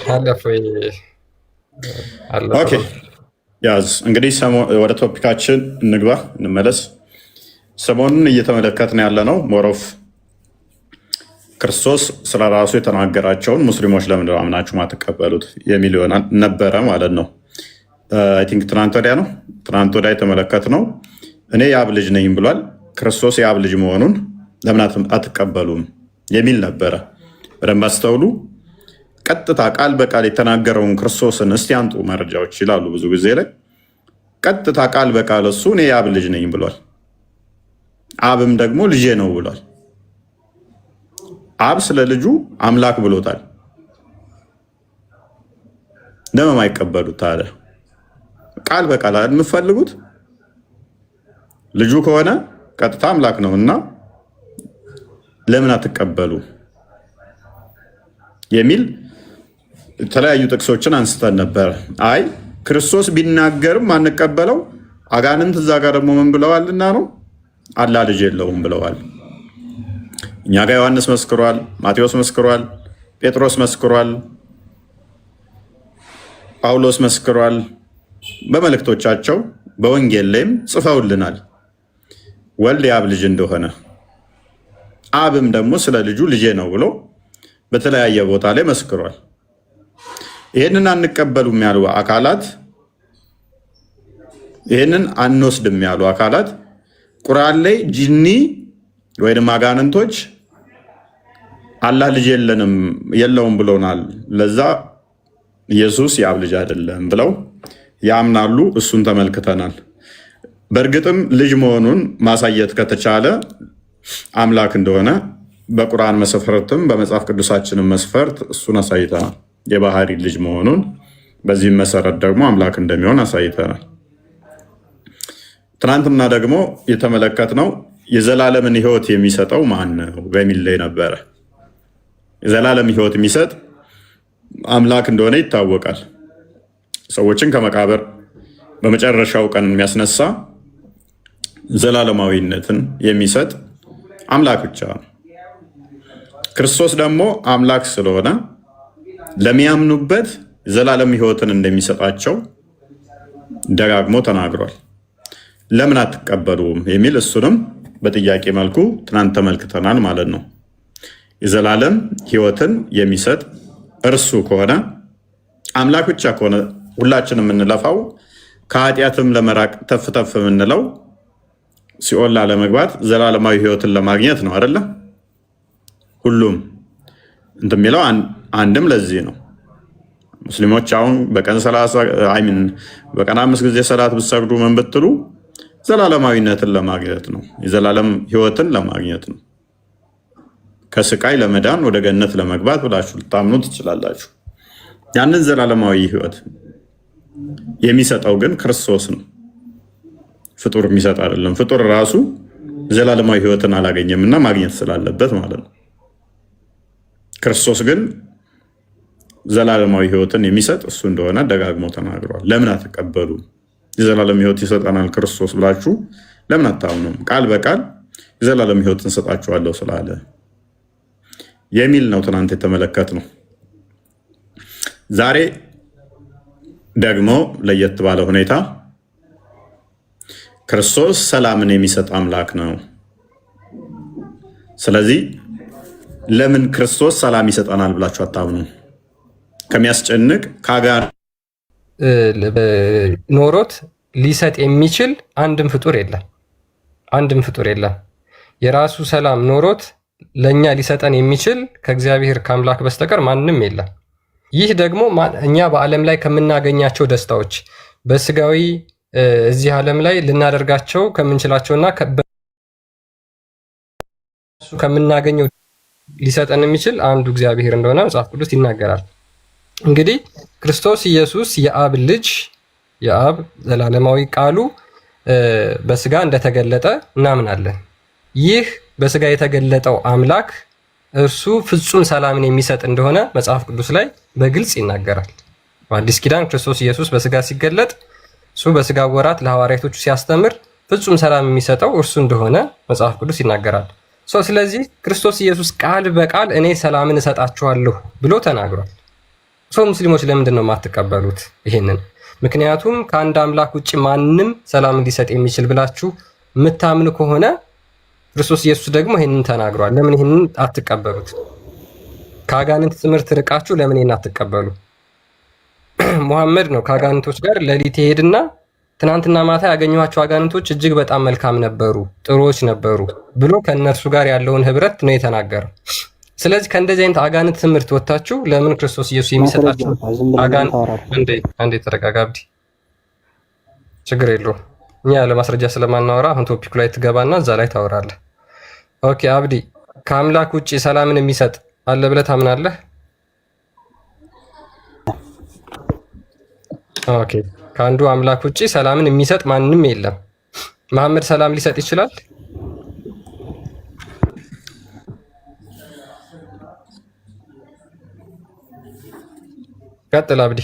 አለፈው ኦኬ አለፈው። ያዝ እንግዲህ ወደ ቶፒካችን እንግባ እንመለስ። ሰሞኑን እየተመለከትን ያለ ነው ሞሮፍ ክርስቶስ ስለ ራሱ የተናገራቸውን ሙስሊሞች ለምን አምናችሁ ማትቀበሉት የሚል ይሆናል ነበረ ማለት ነው። አይ ቲንክ ትናንት ወዲያ የተመለከትነው እኔ የአብ ልጅ ነኝ ብሏል። ክርስቶስ የአብ ልጅ መሆኑን ለምን አትቀበሉም የሚል ነበረ። በደንብ አስተውሉ። ቀጥታ ቃል በቃል የተናገረውን ክርስቶስን እስቲ አንጡ መረጃዎች ይላሉ። ብዙ ጊዜ ላይ ቀጥታ ቃል በቃል እሱ እኔ የአብ ልጅ ነኝ ብሏል። አብም ደግሞ ልጄ ነው ብሏል። አብ ስለ ልጁ አምላክ ብሎታል። ለምን አይቀበሉት ታዲያ? ቃል በቃል የምትፈልጉት ልጁ ከሆነ ቀጥታ አምላክ ነው እና ለምን አትቀበሉ የሚል የተለያዩ ጥቅሶችን አንስተን ነበር። አይ ክርስቶስ ቢናገርም አንቀበለው፣ አጋንንት እዛ ጋር ደግሞ ምን ብለዋልና ነው አላህ ልጅ የለውም ብለዋል። እኛ ጋር ዮሐንስ መስክሯል፣ ማቴዎስ መስክሯል፣ ጴጥሮስ መስክሯል፣ ጳውሎስ መስክሯል። በመልእክቶቻቸው በወንጌል ላይም ጽፈውልናል ወልድ የአብ ልጅ እንደሆነ። አብም ደግሞ ስለ ልጁ ልጄ ነው ብሎ በተለያየ ቦታ ላይ መስክሯል። ይህንን አንቀበሉም ያሉ አካላት፣ ይህንን አንወስድም ያሉ አካላት ቁርአን ላይ ጂኒ ወይም አጋንንቶች አላህ ልጅ የለውም ብሎናል፣ ለዛ ኢየሱስ የአብ ልጅ አይደለም ብለው ያምናሉ። እሱን ተመልክተናል። በእርግጥም ልጅ መሆኑን ማሳየት ከተቻለ አምላክ እንደሆነ በቁርአን መስፈርትም በመጽሐፍ ቅዱሳችንም መስፈርት እሱን አሳይተናል፣ የባህሪ ልጅ መሆኑን። በዚህም መሰረት ደግሞ አምላክ እንደሚሆን አሳይተናል። ትናንትና ደግሞ የተመለከትነው የዘላለምን ሕይወት የሚሰጠው ማን ነው በሚል ላይ ነበረ። የዘላለም ሕይወት የሚሰጥ አምላክ እንደሆነ ይታወቃል። ሰዎችን ከመቃብር በመጨረሻው ቀን የሚያስነሳ ዘላለማዊነትን የሚሰጥ አምላክ ብቻ ነው። ክርስቶስ ደግሞ አምላክ ስለሆነ ለሚያምኑበት ዘላለም ሕይወትን እንደሚሰጣቸው ደጋግሞ ተናግሯል። ለምን አትቀበሉም የሚል እሱንም በጥያቄ መልኩ ትናንት ተመልክተናል ማለት ነው። የዘላለም ሕይወትን የሚሰጥ እርሱ ከሆነ አምላክ ብቻ ከሆነ ሁላችን የምንለፋው ከኃጢአትም ለመራቅ ተፍተፍ የምንለው ሲኦል ላለመግባት ዘላለማዊ ሕይወትን ለማግኘት ነው አይደለ? ሁሉም እንትን የሚለው አንድም ለዚህ ነው። ሙስሊሞች አሁን በቀን 5 ጊዜ ሰላት ብትሰግዱ ምን ብትሉ ዘላለማዊነትን ለማግኘት ነው። የዘላለም ሕይወትን ለማግኘት ነው። ከስቃይ ለመዳን ወደ ገነት ለመግባት ብላችሁ ልታምኑ ትችላላችሁ። ያንን ዘላለማዊ ሕይወት የሚሰጠው ግን ክርስቶስ ነው። ፍጡር የሚሰጥ አይደለም። ፍጡር ራሱ ዘላለማዊ ሕይወትን አላገኘም እና ማግኘት ስላለበት ማለት ነው። ክርስቶስ ግን ዘላለማዊ ሕይወትን የሚሰጥ እሱ እንደሆነ ደጋግሞ ተናግሯል። ለምን አትቀበሉ? የዘላለም ሕይወት ይሰጠናል ክርስቶስ ብላችሁ ለምን አታምኑም? ቃል በቃል የዘላለም ሕይወትን ሰጣችኋለሁ ስላለ የሚል ነው ትናንት የተመለከትነው። ዛሬ ደግሞ ለየት ባለ ሁኔታ ክርስቶስ ሰላምን የሚሰጥ አምላክ ነው። ስለዚህ ለምን ክርስቶስ ሰላም ይሰጠናል ብላችሁ አታምኑ? ከሚያስጨንቅ ከጋር ኖሮት ሊሰጥ የሚችል አንድም ፍጡር የለም። የራሱ ሰላም ኖሮት ለእኛ ሊሰጠን የሚችል ከእግዚአብሔር ከአምላክ በስተቀር ማንም የለም። ይህ ደግሞ እኛ በዓለም ላይ ከምናገኛቸው ደስታዎች በስጋዊ እዚህ ዓለም ላይ ልናደርጋቸው ከምንችላቸውና ከምናገኘው ሊሰጠን የሚችል አንዱ እግዚአብሔር እንደሆነ መጽሐፍ ቅዱስ ይናገራል። እንግዲህ ክርስቶስ ኢየሱስ የአብ ልጅ፣ የአብ ዘላለማዊ ቃሉ በስጋ እንደተገለጠ እናምናለን። ይህ በስጋ የተገለጠው አምላክ እርሱ ፍጹም ሰላምን የሚሰጥ እንደሆነ መጽሐፍ ቅዱስ ላይ በግልጽ ይናገራል። በአዲስ ኪዳን ክርስቶስ ኢየሱስ በስጋ ሲገለጥ እሱ በስጋ ወራት ለሐዋርያቶቹ ሲያስተምር ፍጹም ሰላም የሚሰጠው እርሱ እንደሆነ መጽሐፍ ቅዱስ ይናገራል። ስለዚህ ክርስቶስ ኢየሱስ ቃል በቃል እኔ ሰላምን እሰጣችኋለሁ ብሎ ተናግሯል። ሰው ሙስሊሞች ለምንድን ነው የማትቀበሉት ይሄንን? ምክንያቱም ከአንድ አምላክ ውጭ ማንም ሰላም ሊሰጥ የሚችል ብላችሁ የምታምኑ ከሆነ ክርስቶስ ኢየሱስ ደግሞ ይሄንን ተናግሯል። ለምን ይሄንን አትቀበሉት? ከአጋንንት ትምህርት ርቃችሁ ለምን ይሄን አትቀበሉ? ሙሐመድ ነው ከአጋንንቶች ጋር ሌሊት ይሄድና ትናንትና ማታ ያገኘኋቸው አጋንንቶች እጅግ በጣም መልካም ነበሩ፣ ጥሩዎች ነበሩ ብሎ ከእነርሱ ጋር ያለውን ህብረት ነው የተናገረው። ስለዚህ ከእንደዚህ አይነት አጋንንት ትምህርት ወጥታችሁ ለምን ክርስቶስ ኢየሱስ የሚሰጣችሁ አንዴ ተረጋጋ አብዲ፣ ችግር የለውም እኛ ለማስረጃ ስለማናወራ አሁን ቶፒኩ ላይ ትገባና እዛ ላይ ታወራለህ። ኦኬ አብዲ፣ ከአምላክ ውጭ ሰላምን የሚሰጥ አለ ብለህ ታምናለህ? ኦኬ፣ ከአንዱ አምላክ ውጭ ሰላምን የሚሰጥ ማንም የለም። መሐመድ ሰላም ሊሰጥ ይችላል? ቀጥል አብዲ።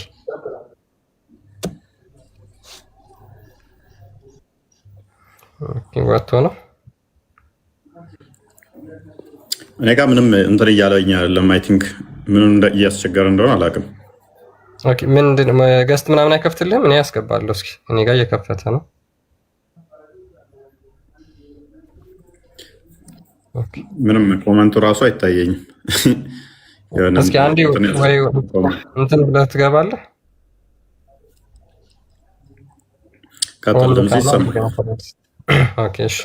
ወጥቶ ነው እኔ ጋር ምንም እንትን እያለኝ አይደለም። አይ ቲንክ ምንም እያስቸገረ እንደሆነ አላውቅም። ኦኬ፣ ምንድን ገስት ምናምን አይከፍትልህም? እኔ ያስገባለሁ። እስኪ እኔ ጋር እየከፈተ ነው። ምንም ኮመንቱ ራሱ አይታየኝም። እስኪ አንዴ ወይ እንትን ብለህ ትገባለህ። ኦኬ እሺ።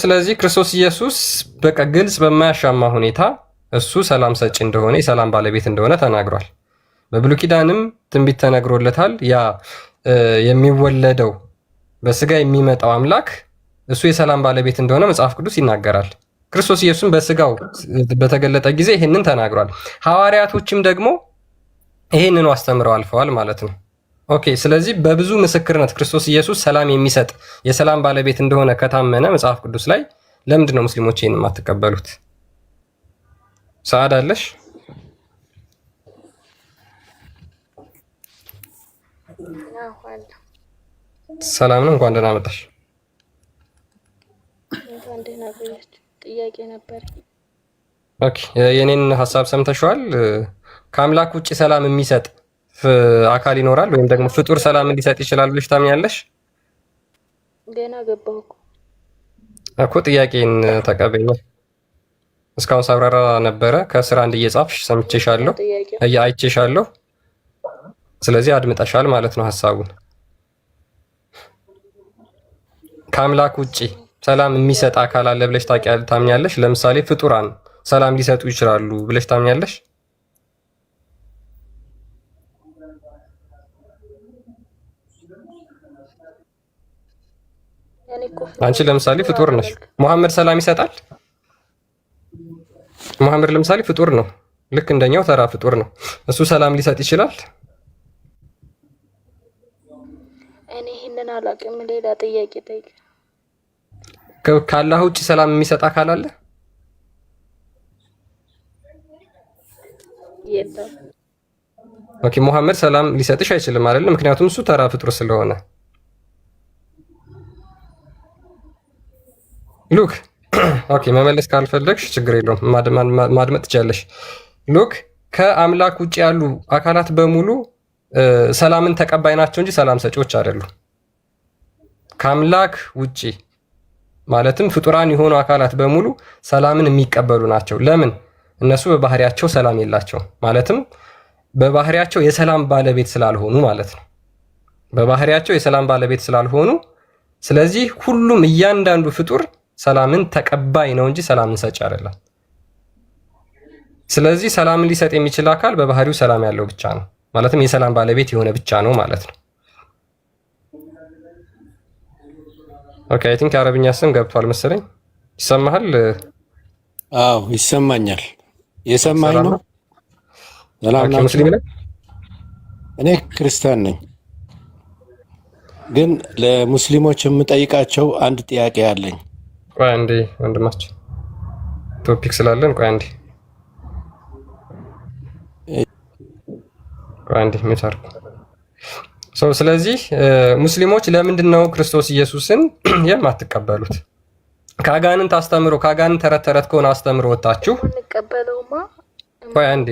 ስለዚህ ክርስቶስ ኢየሱስ በቃ ግልጽ በማያሻማ ሁኔታ እሱ ሰላም ሰጪ እንደሆነ የሰላም ባለቤት እንደሆነ ተናግሯል። በብሉይ ኪዳንም ትንቢት ተነግሮለታል። ያ የሚወለደው በስጋ የሚመጣው አምላክ እሱ የሰላም ባለቤት እንደሆነ መጽሐፍ ቅዱስ ይናገራል። ክርስቶስ ኢየሱስም በስጋው በተገለጠ ጊዜ ይህንን ተናግሯል። ሐዋርያቶችም ደግሞ ይህንኑ አስተምረው አልፈዋል ማለት ነው። ኦኬ፣ ስለዚህ በብዙ ምስክርነት ክርስቶስ ኢየሱስ ሰላም የሚሰጥ የሰላም ባለቤት እንደሆነ ከታመነ መጽሐፍ ቅዱስ ላይ ለምንድን ነው ሙስሊሞች ይህን የማትቀበሉት? ሰዓድ አለሽ? ሰላም ነው። እንኳን ደህና መጣሽ። ጥያቄ ነበር። ኦኬ፣ የኔን ሀሳብ ሰምተሽዋል። ከአምላክ ውጭ ሰላም የሚሰጥ አካል ይኖራል ወይም ደግሞ ፍጡር ሰላም ሊሰጥ ይችላል ብለሽ ታምኛለሽ? ገና ገባሁ እኮ ጥያቄን ተቀበይኝ። እስካሁን ሳብራራ ነበረ። ከስራ አንድ እየጻፍሽ ሰምቼሻለሁ፣ አይቼሻለሁ። ስለዚህ አድምጠሻል ማለት ነው ሀሳቡን። ከአምላክ ውጭ ሰላም የሚሰጥ አካል አለ ብለሽ ታምኛለሽ? ለምሳሌ ፍጡራን ሰላም ሊሰጡ ይችላሉ ብለሽ ታምኛለሽ? አንቺ ለምሳሌ ፍጡር ነሽ። ሙሐመድ ሰላም ይሰጣል? ሙሐመድ ለምሳሌ ፍጡር ነው፣ ልክ እንደኛው ተራ ፍጡር ነው። እሱ ሰላም ሊሰጥ ይችላል? እኔ ይሄንን አላውቅም። ሌላ ጥያቄ ጠይቅ። ከአላህ ውጭ ሰላም የሚሰጥ አካል አለ? የለም። ኦኬ፣ ሙሐመድ ሰላም ሊሰጥሽ አይችልም አይደል? ምክንያቱም እሱ ተራ ፍጡር ስለሆነ። ሉክ ኦኬ፣ መመለስ ካልፈለግሽ ችግር የለውም፣ ማድመጥ ትችያለሽ። ሉክ ከአምላክ ውጭ ያሉ አካላት በሙሉ ሰላምን ተቀባይ ናቸው እንጂ ሰላም ሰጪዎች አይደሉም። ከአምላክ ውጭ ማለትም ፍጡራን የሆኑ አካላት በሙሉ ሰላምን የሚቀበሉ ናቸው። ለምን? እነሱ በባህሪያቸው ሰላም የላቸውም። ማለትም በባህሪያቸው የሰላም ባለቤት ስላልሆኑ ማለት ነው። በባህሪያቸው የሰላም ባለቤት ስላልሆኑ፣ ስለዚህ ሁሉም እያንዳንዱ ፍጡር ሰላምን ተቀባይ ነው እንጂ ሰላምን ሰጪ አይደለም። ስለዚህ ሰላምን ሊሰጥ የሚችል አካል በባህሪው ሰላም ያለው ብቻ ነው። ማለትም የሰላም ባለቤት የሆነ ብቻ ነው ማለት ነው። ኦኬ፣ አይ ቲንክ የአረብኛ ስም ገብቷል መሰለኝ። ይሰማሃል? አዎ ይሰማኛል። የሰማኝ ነው። ሰላም ሙስሊም ነህ? እኔ ክርስቲያን ነኝ፣ ግን ለሙስሊሞች የምጠይቃቸው አንድ ጥያቄ አለኝ። ቆይ አንዴ ወንድማችን ቶፒክ ስላለን ቆይ አንዴ ሚታርኩ ስለዚህ ሙስሊሞች ለምንድን ነው ክርስቶስ ኢየሱስን የማትቀበሉት? ከአጋንንት አስተምሮ ከአጋንንት ተረት ተረት ከሆነ አስተምሮ ወጣችሁ። ቆይ አንዴ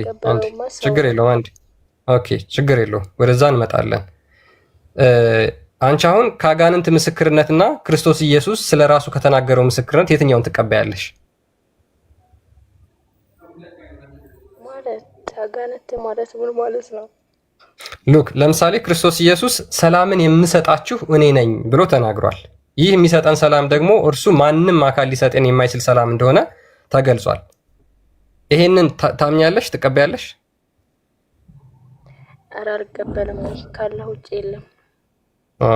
ችግር የለውም ኦኬ ችግር የለውም፣ ወደዛ እንመጣለን። አንቺ አሁን ከአጋንንት ምስክርነትና ክርስቶስ ኢየሱስ ስለ ራሱ ከተናገረው ምስክርነት የትኛውን ትቀበያለሽ? ማለት አጋንንት ማለት ምን ማለት ነው? ሉክ ለምሳሌ ክርስቶስ ኢየሱስ ሰላምን የምሰጣችሁ እኔ ነኝ ብሎ ተናግሯል። ይህ የሚሰጠን ሰላም ደግሞ እርሱ ማንም አካል ሊሰጠን የማይችል ሰላም እንደሆነ ተገልጿል። ይሄንን ታምኛለሽ? ትቀበያለሽ? ኧረ አልቀበልም። ካላህ ውጭ የለም።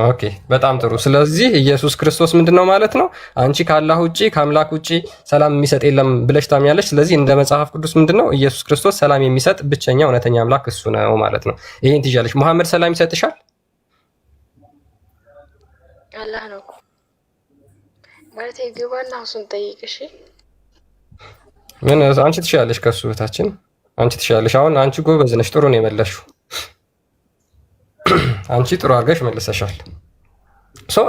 ኦኬ በጣም ጥሩ። ስለዚህ ኢየሱስ ክርስቶስ ምንድነው ማለት ነው? አንቺ ካላህ ውጪ ከአምላክ ውጪ ሰላም የሚሰጥ የለም ብለሽ ታምኛለሽ። ስለዚህ እንደ መጽሐፍ ቅዱስ ምንድነው ኢየሱስ ክርስቶስ ሰላም የሚሰጥ ብቸኛ እውነተኛ አምላክ እሱ ነው ማለት ነው። ይሄን ትይዣለሽ። መሐመድ ሰላም ይሰጥሻል? አላህ ነው ማለት ይገባና እሱን ጠይቅ። እሺ ምን አንቺ ትሻለሽ ከሱ በታችን አንቺ ትሻለሽ። አሁን አንቺ ጎበዝ ነሽ፣ ጥሩ ነው የመለሽው። አንቺ ጥሩ አድርገሽ መልሰሻል።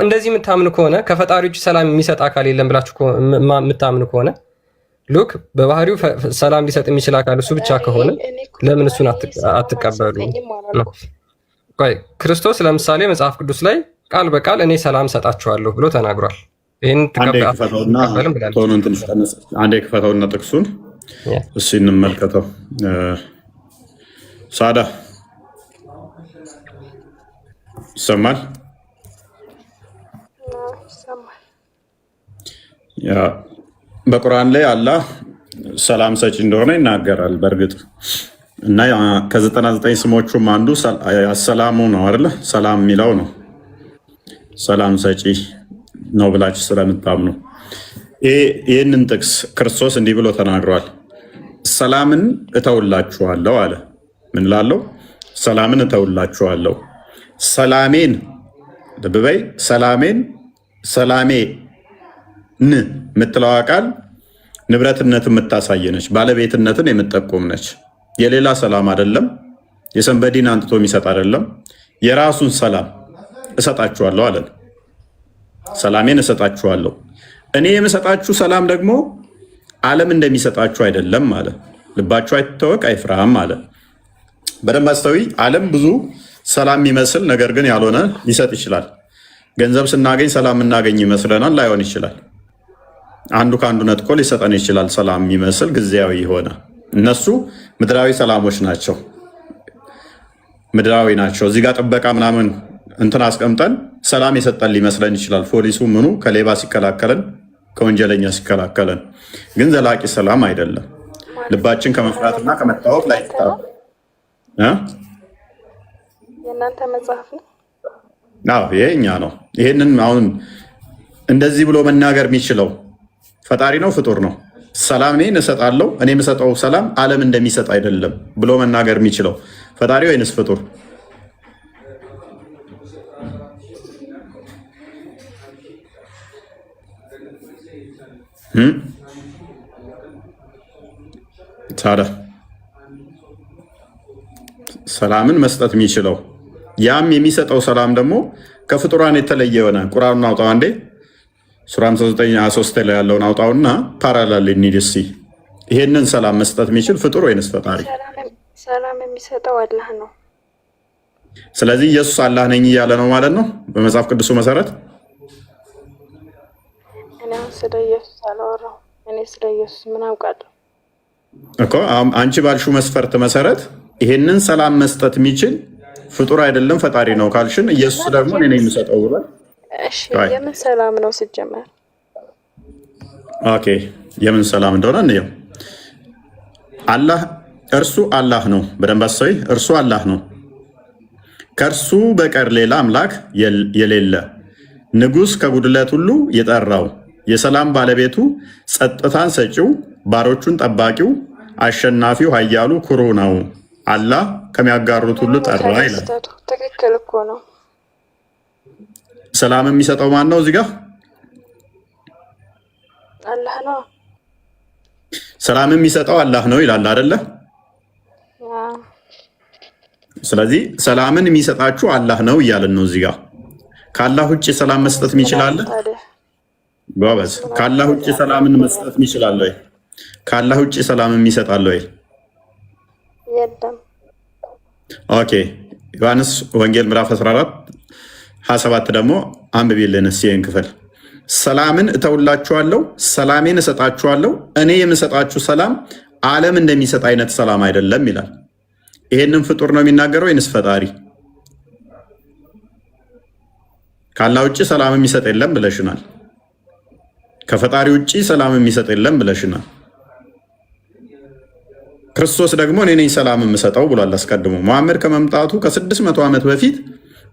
እንደዚህ የምታምኑ ከሆነ ከፈጣሪ ውጭ ሰላም የሚሰጥ አካል የለም ብላችሁ የምታምኑ ከሆነ ሉክ በባህሪው ሰላም ሊሰጥ የሚችል አካል እሱ ብቻ ከሆነ ለምን እሱን አትቀበሉ? ቆይ ክርስቶስ ለምሳሌ መጽሐፍ ቅዱስ ላይ ቃል በቃል እኔ ሰላም ሰጣችኋለሁ ብሎ ተናግሯል። ይህን አንዴ ክፈተውና ጥቅሱን እሱ እንመልከተው። ሳዳ ይሰማል? በቁርአን ላይ አላህ ሰላም ሰጪ እንደሆነ ይናገራል። በእርግጥ እና ከ99 ስሞቹም አንዱ አሰላሙ ነው አይደለ? ሰላም የሚለው ነው። ሰላም ሰጪ ነው ብላችሁ ስለምታምኑ ይህንን ጥቅስ ክርስቶስ እንዲህ ብሎ ተናግሯል። ሰላምን እተውላችኋለሁ አለ። ምን ላለው? ሰላምን እተውላችኋለሁ። ሰላሜን ልብበይ ሰላሜን የምትለዋ ቃል ንብረትነት የምታሳይ ነች። ባለቤትነትን የምጠቁም ነች። የሌላ ሰላም አይደለም። የሰንበዲን አንጥቶ የሚሰጥ አይደለም። የራሱን ሰላም እሰጣችኋለሁ አለን። ሰላሜን እሰጣችኋለሁ። እኔ የምሰጣችሁ ሰላም ደግሞ ዓለም እንደሚሰጣችሁ አይደለም አለ። ልባችሁ አይታወቅ አይፍራም አለ። በደንብ አስተዊ። ዓለም ብዙ ሰላም የሚመስል ነገር ግን ያልሆነ ሊሰጥ ይችላል። ገንዘብ ስናገኝ ሰላም እናገኝ ይመስለናል፣ ላይሆን ይችላል። አንዱ ከአንዱ ነጥቆ ሊሰጠን ይችላል። ሰላም የሚመስል ጊዜያዊ የሆነ እነሱ ምድራዊ ሰላሞች ናቸው። ምድራዊ ናቸው። እዚህ ጋር ጥበቃ ምናምን እንትን አስቀምጠን ሰላም የሰጠን ሊመስለን ይችላል። ፖሊሱ ምኑ ከሌባ ሲከላከለን፣ ከወንጀለኛ ሲከላከለን፣ ግን ዘላቂ ሰላም አይደለም። ልባችን ከመፍራትና ከመታወቅ ላይ የእናንተ መጽሐፍ ነው። ይሄ እኛ ነው። ይሄንን አሁን እንደዚህ ብሎ መናገር የሚችለው ፈጣሪ ነው ፍጡር ነው? ሰላም እኔን እሰጣለሁ፣ እኔ የምሰጠው ሰላም ዓለም እንደሚሰጥ አይደለም ብሎ መናገር የሚችለው ፈጣሪ ወይንስ ፍጡር? ታዲያ ሰላምን መስጠት የሚችለው ያም የሚሰጠው ሰላም ደግሞ ከፍጡራን የተለየ የሆነ ቁርአኑን አውጣው አንዴ ሱራ 59:23 ላይ ያለውን አውጣውና ፓራላል ኒድሲ ይሄንን ሰላም መስጠት የሚችል ፍጡር ወይንስ ፈጣሪ? ሰላም የሚሰጠው አላህ ነው። ስለዚህ ኢየሱስ አላህ ነኝ እያለ ነው ማለት ነው በመጽሐፍ ቅዱሱ መሰረት። እኔ ስለ ኢየሱስ አላወራሁም። እኔ ስለ ኢየሱስ ምን አውቃለሁ እኮ። አንቺ ባልሹ መስፈርት መሰረት ይሄንን ሰላም መስጠት የሚችል ፍጡር አይደለም ፈጣሪ ነው ካልሽን፣ ኢየሱስ ደግሞ እኔ ነኝ የምሰጠው ብሏል። እሺ የምን ሰላም ነው ሲጀመር? ኦኬ የምን ሰላም እንደሆነ እንየው። አላህ እርሱ አላህ ነው። በደንብ አስተውይ። እርሱ አላህ ነው፣ ከእርሱ በቀር ሌላ አምላክ የሌለ፣ ንጉሥ ከጉድለት ሁሉ የጠራው፣ የሰላም ባለቤቱ፣ ጸጥታን ሰጪው፣ ባሮቹን ጠባቂው፣ አሸናፊው፣ ኃያሉ፣ ኩሩ ነው። አላህ ከሚያጋሩት ሁሉ ጠራ ይላል። ትክክል እኮ ነው። ሰላም የሚሰጠው ማን ነው? እዚህ ጋር አላህ ነው። ሰላም የሚሰጠው አላህ ነው ይላል አይደለ? ስለዚህ ሰላምን የሚሰጣችሁ አላህ ነው እያለን ነው እዚህ ጋር። ከአላህ ውጭ ሰላም መስጠት የሚችላለ? ጎበዝ። ከአላህ ውጭ ሰላምን መስጠት የሚችላለ ወይ? ከአላህ ውጭ ሰላም የሚሰጣለ ወይ? የለም። ኦኬ ዮሐንስ ወንጌል ምዕራፍ 14 27 ደግሞ አንብቢልን እስኪ ይህን ክፍል። ሰላምን እተውላችኋለሁ፣ ሰላሜን እሰጣችኋለሁ፣ እኔ የምሰጣችሁ ሰላም ዓለም እንደሚሰጥ አይነት ሰላም አይደለም ይላል። ይሄንን ፍጡር ነው የሚናገረው ወይንስ ፈጣሪ? ካላ ውጭ ሰላም የሚሰጥ የለም ብለሽናል። ከፈጣሪ ውጭ ሰላም የሚሰጥ የለም ብለሽናል። ክርስቶስ ደግሞ እኔ ነኝ ሰላም የምሰጠው ብሏል አስቀድሞ። መሐመድ ከመምጣቱ ከ600 ዓመት በፊት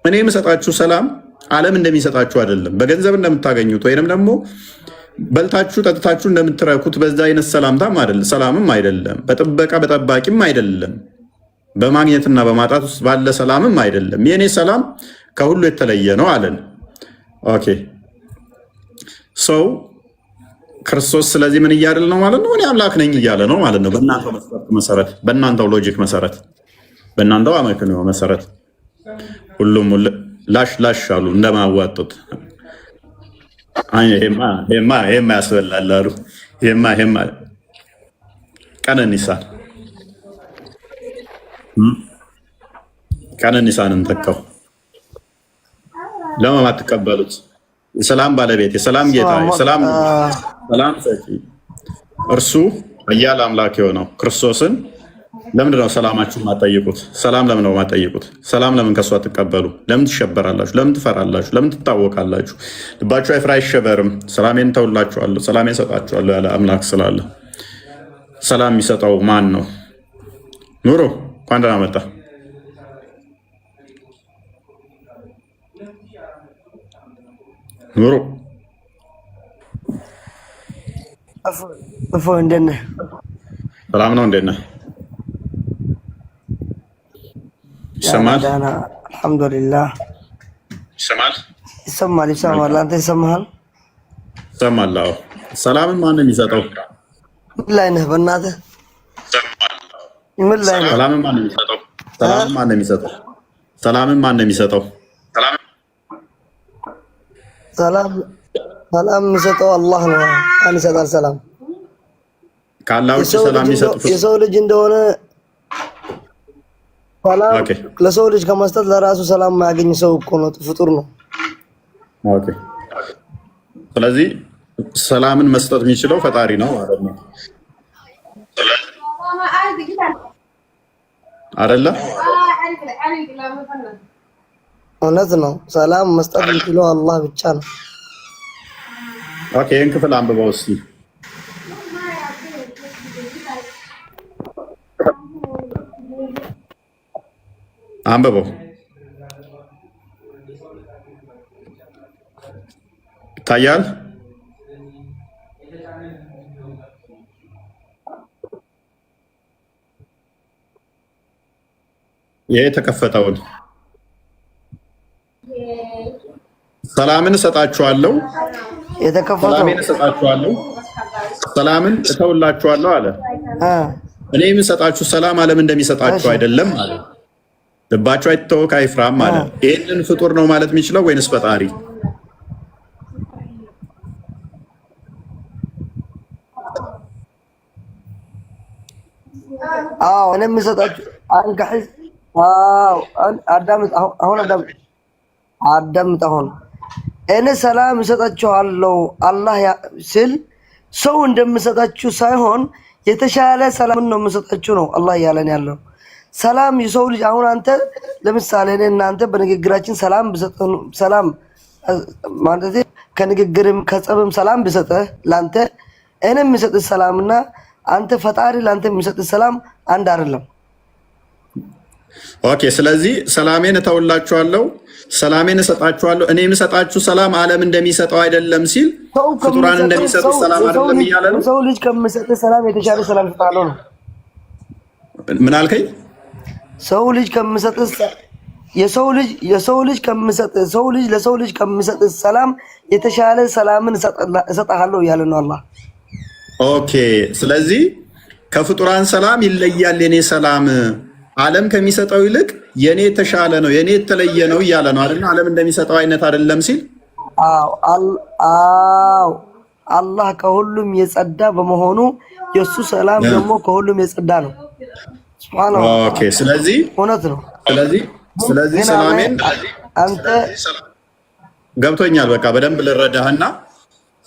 እኔ የምሰጣችሁ ሰላም ዓለም እንደሚሰጣችሁ አይደለም፣ በገንዘብ እንደምታገኙት ወይንም ደግሞ በልታችሁ ጠጥታችሁ እንደምትረኩት በዛ አይነት ሰላምም አይደለም፣ በጥበቃ በጠባቂም አይደለም፣ በማግኘትና በማጣት ውስጥ ባለ ሰላምም አይደለም። የኔ ሰላም ከሁሉ የተለየ ነው አለን። ኦኬ ሰው ክርስቶስ ስለዚህ ምን እያደል ነው ማለት ነው? እኔ አምላክ ነኝ እያለ ነው ማለት ነው። በእናንተው መስፈርት መሰረት፣ በእናንተው ሎጂክ መሰረት፣ በእናንተው አመክንዮ መሰረት ሁሉም ላሽ ላሽ አሉ እንደማዋጡት። ይሄማ ያስበላል አሉ። ይሄማ ቀነኒሳን እንተካው። ለማን አትቀበሉት? የሰላም ባለቤት፣ የሰላም ጌታ፣ የሰላም ሰጪ እርሱ ኃያል አምላክ የሆነው ክርስቶስን ለምንድን ነው ሰላማችሁን ማጠይቁት? ሰላም ለምን ነው ማጠይቁት? ሰላም ለምን ከእሱ አትቀበሉ? ለምን ትሸበራላችሁ? ለምን ትፈራላችሁ? ለምን ትታወቃላችሁ? ልባችሁ አይፍራ አይሸበርም። ሰላሜን ተውላችኋለሁ፣ ሰላሜን ሰጣችኋለሁ ያለ አምላክ ስላለ ሰላም የሚሰጠው ማን ነው? ኑሮ እንኳን ደህና መጣ። ኑሮ እንደት ነህ? ሰላም ነው። እንዴት ነህ? ይሰማል? አልሐምዱሊላህ። ይሰማል። አንተ ይሰማሃል? ይሰማል። አዎ። ሰላምን ማን ነው የሚሰጠው? ምን ላይ ነህ? በእናትህ ምን ላይ ነህ? ሰላምን ማን ነው የሚሰጠው? ሰላምን ማን ነው የሚሰጠው? ሰላም የሚሰጠው አላህ ነው። ማን ይሰጣል ሰላም? ካላህ ውጭ ሰላም የሚሰጥ የሰው ልጅ እንደሆነ ሰላም ለሰው ልጅ ከመስጠት ለራሱ ሰላም የማያገኝ ሰው እኮ ነው፣ ፍጡር ነው። ኦኬ። ስለዚህ ሰላምን መስጠት የሚችለው ፈጣሪ ነው ማለት ነው አይደለ? እውነት ነው። ሰላም መስጠት የሚችለው አላህ ብቻ ነው። ኦኬ። ይህን ክፍል አንብበው እስኪ። አንብበው ይታያል። ይሄ የተከፈተውን ሰላምን እሰጣችኋለሁ፣ ሰላምን እሰጣችኋለሁ፣ ሰላምን እተውላችኋለሁ አለ። እኔ የምሰጣችሁ ሰላም ዓለም እንደሚሰጣችሁ አይደለም አለ። ልባችሁ አይታወክ አይፍራም አለ። ይህንን ፍጡር ነው ማለት የሚችለው ወይንስ ፈጣሪ? አዎ እኔ የምሰጣችሁ አንጋህ አዳምጥ። አሁን እኔ ሰላም እሰጣችኋለሁ አላህ ስል ሰው እንደምሰጣችሁ ሳይሆን የተሻለ ሰላም ነው የምሰጣችሁ ነው አላህ እያለን ያለው። ሰላም የሰው ልጅ አሁን አንተ ለምሳሌ እኔ እናንተ በንግግራችን ሰላም ብሰጠን ሰላም ማለት ከንግግርም ከጸብም ሰላም ብሰጠህ ላንተ እኔ የምሰጥህ ሰላምና አንተ ፈጣሪ ላንተ የሚሰጥህ ሰላም አንድ አይደለም። ኦኬ። ስለዚህ ሰላሜን እተውላችኋለሁ፣ ሰላሜን እሰጣችኋለሁ፣ እኔ የምሰጣችሁ ሰላም ዓለም እንደሚሰጠው አይደለም ሲል ፍጡራን እንደሚሰጡት ሰላም አይደለም እያለ ነው። ሰው ልጅ ከምሰጥህ ሰላም የተሻለ ሰላም እሰጥሃለሁ ነው። ምን አልከኝ? ሰው ልጅ ከምሰጥህ የሰው ልጅ ከምሰጥህ ሰው ልጅ ለሰው ልጅ ከምሰጥህ ሰላም የተሻለ ሰላምን እሰጥሃለሁ እያለ ነው አላህ። ኦኬ። ስለዚህ ከፍጡራን ሰላም ይለያል የኔ ሰላም ዓለም ከሚሰጠው ይልቅ የኔ የተሻለ ነው፣ የኔ የተለየ ነው እያለ ነው አይደል? ዓለም እንደሚሰጠው አይነት አይደለም ሲል አላህ ከሁሉም የጸዳ በመሆኑ የሱ ሰላም ደግሞ ከሁሉም የጸዳ ነው። ሱብሃንአላህ። ኦኬ ስለዚህ እውነት ነው። ስለዚህ ሰላሜን አንተ ገብቶኛል። በቃ በደንብ ልረዳህና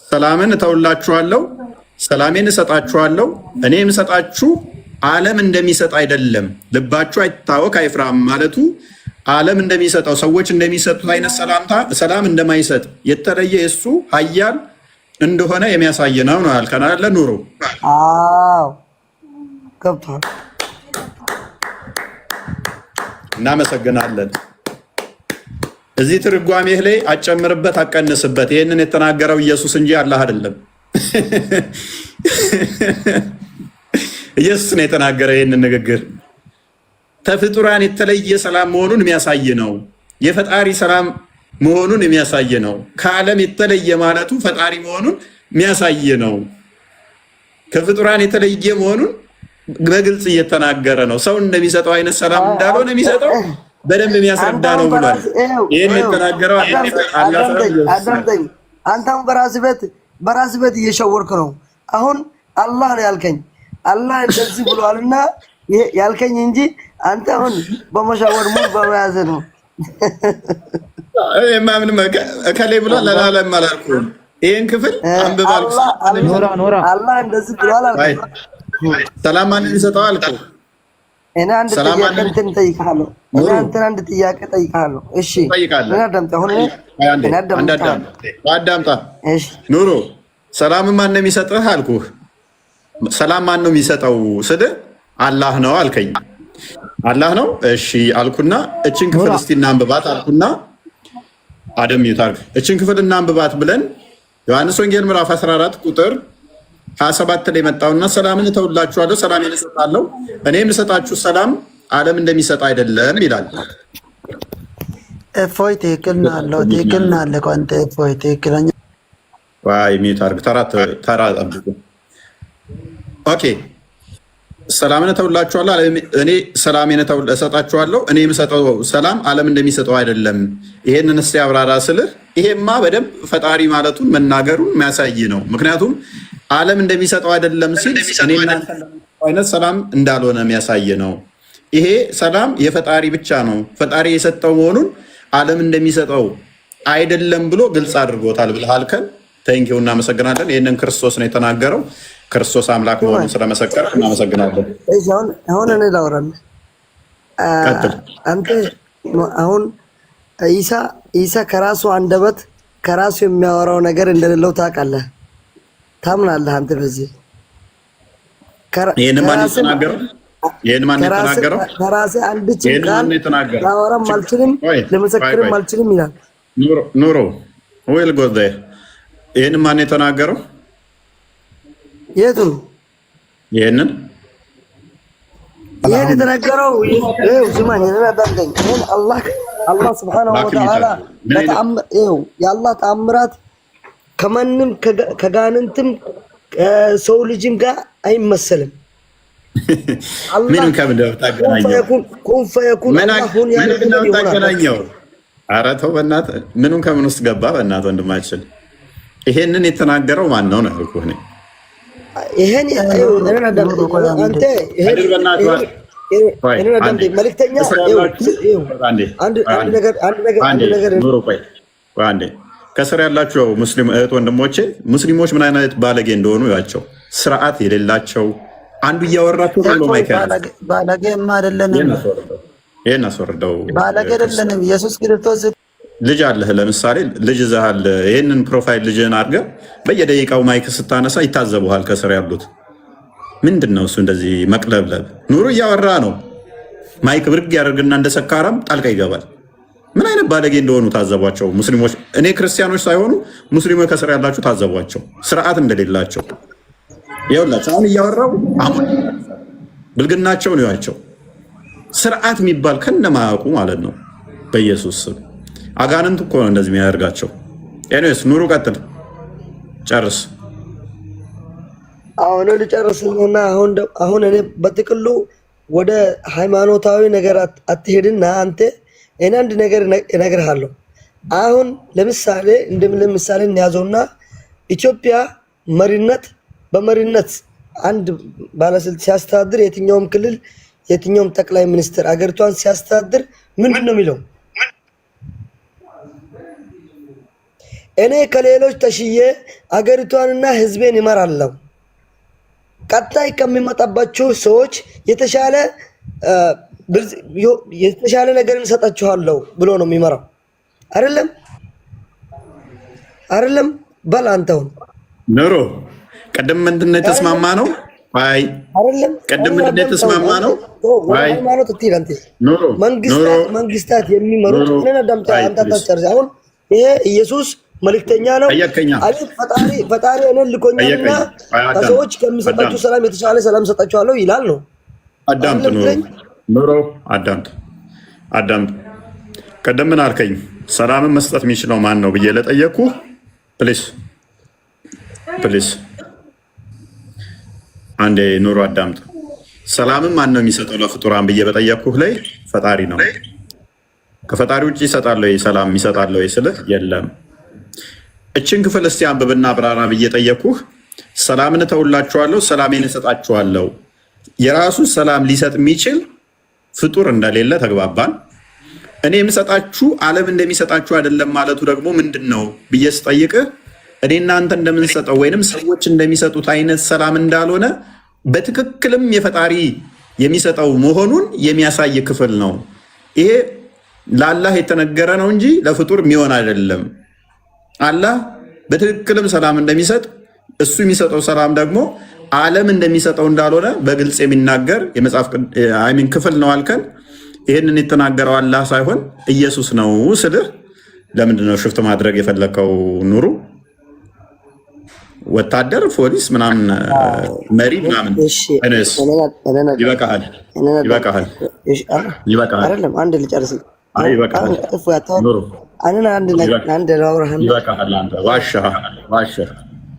ሰላምን እተውላችኋለሁ፣ ሰላሜን እሰጣችኋለሁ። እኔ የምሰጣችሁ ዓለም እንደሚሰጥ አይደለም። ልባችሁ አይታወክ አይፍራም ማለቱ ዓለም እንደሚሰጠው ሰዎች እንደሚሰጡት አይነት ሰላም እንደማይሰጥ የተለየ የእሱ ኃያል እንደሆነ የሚያሳይ ነው ነው ያልከን አይደለ? ኑሮ አዎ ገብቷል። እናመሰግናለን። እዚህ ትርጓሜህ ላይ አጨምርበት፣ አቀንስበት። ይህንን የተናገረው ኢየሱስ እንጂ አላህ አይደለም። ኢየሱስ ነው የተናገረ ይህንን ንግግር። ከፍጡራን የተለየ ሰላም መሆኑን የሚያሳይ ነው። የፈጣሪ ሰላም መሆኑን የሚያሳይ ነው። ከዓለም የተለየ ማለቱ ፈጣሪ መሆኑን የሚያሳይ ነው። ከፍጡራን የተለየ መሆኑን በግልጽ እየተናገረ ነው። ሰው እንደሚሰጠው አይነት ሰላም እንዳልሆነ የሚሰጠው በደንብ የሚያስረዳ ነው ብሏል። ይህን የተናገረው አንተም በራስህ ቤት እየሸወርክ ነው። አሁን አላህ ነው ያልከኝ፣ አላህ እንደዚህ ብሏልና ያልከኝ እንጂ አንተ አሁን በመሻወር ሙሉ በመያዝ ነው። ምንም እከሌ ብሏል አላለም አላልኩም። ይህን ክፍል አንብባል። አላህ እንደዚህ ብሏል አልከኝ። ሰላም ማንን ይሰጠዋል አልከው? እኔ አንድ ጥያቄ ጠይቃለሁ። እሺ አዳምጣ። ኑሮ ሰላም ማን ነው የሚሰጥህ አልኩህ። ሰላም ማን ነው የሚሰጠው ስልህ አላህ ነው አልከኝ። አላህ ነው እሺ አልኩና እችን ክፍል እስቲ እናንብባት አልኩና አደም ይታርክ እችን ክፍል እናንብባት ብለን ዮሐንስ ወንጌል ምዕራፍ 14 ቁጥር 27 ላይ መጣውና ሰላምን እተውላችኋለሁ፣ ሰላሜን እሰጣለሁ፣ እኔ የምሰጣችሁ ሰላም ዓለም እንደሚሰጥ አይደለም ይላል። እፎይ ትክክል ነው። ትክክል ነው። ቆንጤ እፎይ ትክክለኛ ዋይ ሚታርክ ተራ ጠብቁ። ኦኬ ሰላምን እተውላችኋለሁ፣ እኔ ሰላሜን እሰጣችኋለሁ፣ እኔ የምሰጠው ሰላም ዓለም እንደሚሰጠው አይደለም። ይሄንን እስቲ አብራራ ስልህ ይሄማ በደንብ ፈጣሪ ማለቱን መናገሩን የሚያሳይ ነው። ምክንያቱም ዓለም እንደሚሰጠው አይደለም ሲል እኔና አይነት ሰላም እንዳልሆነ የሚያሳይ ነው። ይሄ ሰላም የፈጣሪ ብቻ ነው፣ ፈጣሪ የሰጠው መሆኑን ዓለም እንደሚሰጠው አይደለም ብሎ ግልጽ አድርጎታል ብለህ አልከን። ተንኪው እናመሰግናለን። ይህንን ክርስቶስ ነው የተናገረው። ክርስቶስ አምላክ መሆኑን ስለመሰከረ እናመሰግናለን። አሁን እኔ ላውራለህ። አንተ አሁን ኢሳ ከራሱ አንደበት ከራሱ የሚያወራው ነገር እንደሌለው ታውቃለህ፣ ታምናለህ አንተ በዚህ? ይሄን ማን የተናገረው? ከራሴ አንድ ቃል ላወራም አልችልም ለመሰክርም አልችልም ይላል ኑሮ ወይል ጎዘ። ይሄን ማን የተናገረው? የቱ ነው? ይሄን የተናገረው ስማኝ፣ አዳምጠኝ። ይሄን አላህ ሱብሓነሁ ወተዓላ የአላህ ተአምራት ከማንም ከጋንንትም ሰው ልጅም ጋር አይመሰልም። ምንም ከምንድነው ታገናኘው? ኧረ ተው በእናትህ፣ ምንም ከምን ውስጥ ገባ? በእናትህ ወንድማችን፣ ይሄንን የተናገረው ማን ነው ነው ያልኩህ እኔ። ይሄን መልእክተኛ አንድ ከስር ያላችሁ ሙስሊም እህት ወንድሞቼ፣ ሙስሊሞች ምን አይነት ባለጌ እንደሆኑ ያቸው፣ ስርዓት የሌላቸው አንዱ እያወራችሁ ብሎ ባለጌማ አይደለንም። ይሄን አስወርደው። ባለጌ አይደለንም። ኢየሱስ ክርስቶስ ልጅ አለህ፣ ለምሳሌ ልጅ ዘሃል። ይህንን ፕሮፋይል ልጅህን አድርገህ በየደቂቃው ማይክ ስታነሳ ይታዘቡሃል ከስር ያሉት። ምንድን ነው እሱ እንደዚህ መቅለብለብ? ኑሩ እያወራ ነው፣ ማይክ ብርግ ያደርግና እንደ ሰካራም ጣልቃ ይገባል። ምን አይነት ባለጌ እንደሆኑ ታዘቧቸው ሙስሊሞች። እኔ ክርስቲያኖች ሳይሆኑ ሙስሊሞች ከስር ያላችሁ ታዘቧቸው፣ ስርዓት እንደሌላቸው። ይኸውላችሁ አሁን እያወራው አሁን ብልግናቸው ነው ያቸው። ስርዓት የሚባል ከነማያውቁ ማለት ነው። በኢየሱስ ስም አጋንንት እኮ ነው እንደዚህ የሚያደርጋቸው። ኤኒዌይስ ኑሩ ቀጥል፣ ጨርስ። አሁን ልጨርስና አሁን እኔ በጥቅሉ ወደ ሃይማኖታዊ ነገር አትሄድና አንተ እኔ አንድ ነገር እነግርሃለሁ። አሁን ለምሳሌ ለምሳሌ እንያዘውና ኢትዮጵያ በመሪነት አንድ ባለስልጣን ሲያስተዳድር የትኛውም ክልል የትኛውም ጠቅላይ ሚኒስትር አገሪቷን ሲያስተዳድር ምንድነው የሚለው? እኔ ከሌሎች ተሽዬ አገሪቷንና ህዝቤን ይመራለሁ፣ ቀጣይ ከሚመጣባቸው ሰዎች የተሻለ ነገር እንሰጣችኋለሁ ብሎ ነው የሚመራው። አይደለም በል አንተውን ኑሮ ቅድም ምንድነው የተስማማ ነው? አይ አይደለም ቅድም ምንድነው የተስማማ ነው? አይ ሃይማኖት ትይላንተ መንግስታት የሚመሩት እኔን አዳምጣ አንተ ታጨርስ። አሁን ይሄ ኢየሱስ መልእክተኛ ነው አለ ፈጣሪ እኔን ልኮኛልና ከሰዎች ከሚሰጣችሁ ሰላም የተሻለ ሰላም ሰጣችኋለሁ ይላል ነው። አዳምጥ ኑሮ አዳምጥ። ቅድም ምን አልከኝ? ሰላምን መስጠት የሚችለው ማን ነው ብዬ ለጠየኩ ፕሊስ አንዴ ኑሮ አዳምጥ። ሰላምን ማን ነው የሚሰጠው ለፍጡራን ብዬ በጠየኩህ ላይ ፈጣሪ ነው። ከፈጣሪ ውጭ ይሰጣለሁ ሰላም ይሰጣለሁ ስልህ የለም። እችን ክፍል እስቲ አንብብና አብራራ ብዬ ጠየኩህ። ሰላምን እተውላችኋለሁ ሰላሜን እሰጣችኋለሁ። የራሱ ሰላም ሊሰጥ የሚችል ፍጡር እንደሌለ ተግባባን። እኔ የምሰጣችሁ ዓለም እንደሚሰጣችሁ አይደለም ማለቱ ደግሞ ምንድን ነው ብዬ ስጠይቅህ እኔ እናንተ እንደምንሰጠው ወይንም ሰዎች እንደሚሰጡት አይነት ሰላም እንዳልሆነ በትክክልም የፈጣሪ የሚሰጠው መሆኑን የሚያሳይ ክፍል ነው። ይሄ ለአላህ የተነገረ ነው እንጂ ለፍጡር የሚሆን አይደለም። አላህ በትክክልም ሰላም እንደሚሰጥ እሱ የሚሰጠው ሰላም ደግሞ ዓለም እንደሚሰጠው እንዳልሆነ በግልጽ የሚናገር የመጽሐፍ ክፍል ነው አልከን። ይህንን የተናገረው አላህ ሳይሆን ኢየሱስ ነው ስልህ ለምንድነው ሽፍት ማድረግ የፈለከው? ኑሩ ወታደር ፖሊስ ምናምን መሪ ምናምን ይበቃሃል። አይደለም አንድ ልጨርስ።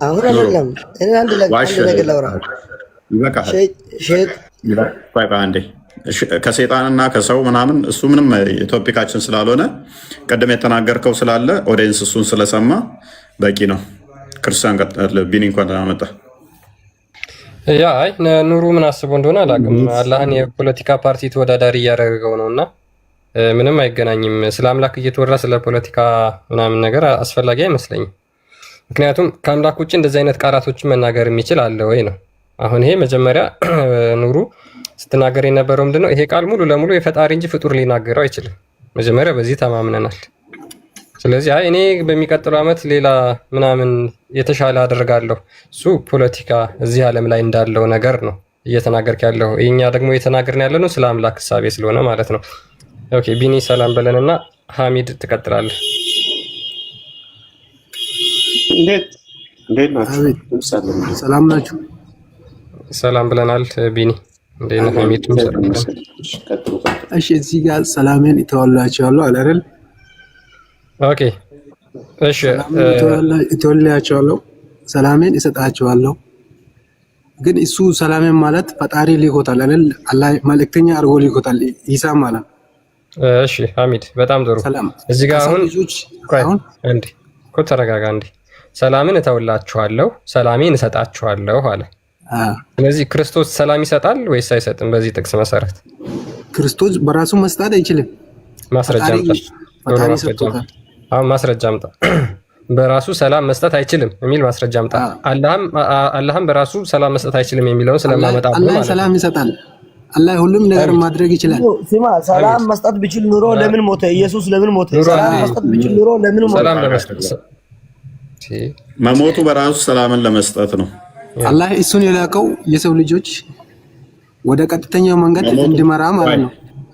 አሁን አይደለም እኔ አንድ ነገር ላውራ። ከሴጣንና ከሰው ምናምን እሱ ምንም ቶፒካችን ስላልሆነ ቅድም የተናገርከው ስላለ ኦዲየንስ እሱን ስለሰማ በቂ ነው። ክርስቲያን ቢኒ እንኳን ተናመጣ ያ አይ ኑሩ ምን አስቦ እንደሆነ አላውቅም። አላህን የፖለቲካ ፓርቲ ተወዳዳሪ እያደረገው ነውና ምንም አይገናኝም። ስለ አምላክ እየተወራ ስለ ፖለቲካ ምናምን ነገር አስፈላጊ አይመስለኝም። ምክንያቱም ከአምላክ ውጭ እንደዚህ አይነት ቃላቶችን መናገር የሚችል አለ ወይ ነው። አሁን ይሄ መጀመሪያ ኑሩ ስትናገር የነበረው ምንድነው? ይሄ ቃል ሙሉ ለሙሉ የፈጣሪ እንጂ ፍጡር ሊናገረው አይችልም። መጀመሪያ በዚህ ተማምነናል። ስለዚህ አይ እኔ በሚቀጥለው ዓመት ሌላ ምናምን የተሻለ አደርጋለሁ፣ እሱ ፖለቲካ እዚህ ዓለም ላይ እንዳለው ነገር ነው እየተናገርክ ያለው። እኛ ደግሞ እየተናገርን ያለ ነው ስለ አምላክ ሕሳቤ ስለሆነ ማለት ነው። ኦኬ ቢኒ ሰላም በለንና ሐሚድ ትቀጥላለህ። እንዴት ናችሁ? ሰላም ናችሁ? ሰላም ብለናል ቢኒ። እንዴት ነህ ሐሚድ? እሺ እዚህ ጋር ሰላሜን እተወላችኋለሁ አለ አይደል? ኦኬ እሺ እተወላችኋለሁ ሰላሜን እሰጣችኋለሁ። ግን እሱ ሰላሜን ማለት ፈጣሪ ሊቆታል አይደል? አላህ መልእክተኛ አድርጎ ሊቆታል ኢሳ ማለት። እሺ ሐሚድ በጣም ጥሩ። እዚህ ጋር አሁን አንዴ ተረጋጋ እንዴ። ሰላምን እተውላችኋለሁ ሰላሜን እሰጣችኋለሁ አለ። ስለዚህ ክርስቶስ ሰላም ይሰጣል ወይስ አይሰጥም? በዚህ ጥቅስ መሰረት ክርስቶስ በራሱ መስጠት አይችልም። ማስረጃ አምጣ። በራሱ ሰላም መስጠት አይችልም የሚል ማስረጃ አምጣ። አላህም በራሱ ሰላም መስጠት አይችልም የሚለውን ስለማመጣ አላህ ሰላም ይሰጣል። አላህ ሁሉም ነገር ማድረግ ይችላል። ስማ ሰላም መስጠት ቢችል ኑሮ ለምን ሞተ? ኢየሱስ ለምን ሞተ? ሰላም መስጠት ቢችል ኑሮ ለምን ሞተ? ሰላም ለመስጠት መሞቱ በራሱ ሰላምን ለመስጠት ነው። አላህ እሱን የላከው የሰው ልጆች ወደ ቀጥተኛው መንገድ እንዲመራ ማለት ነው።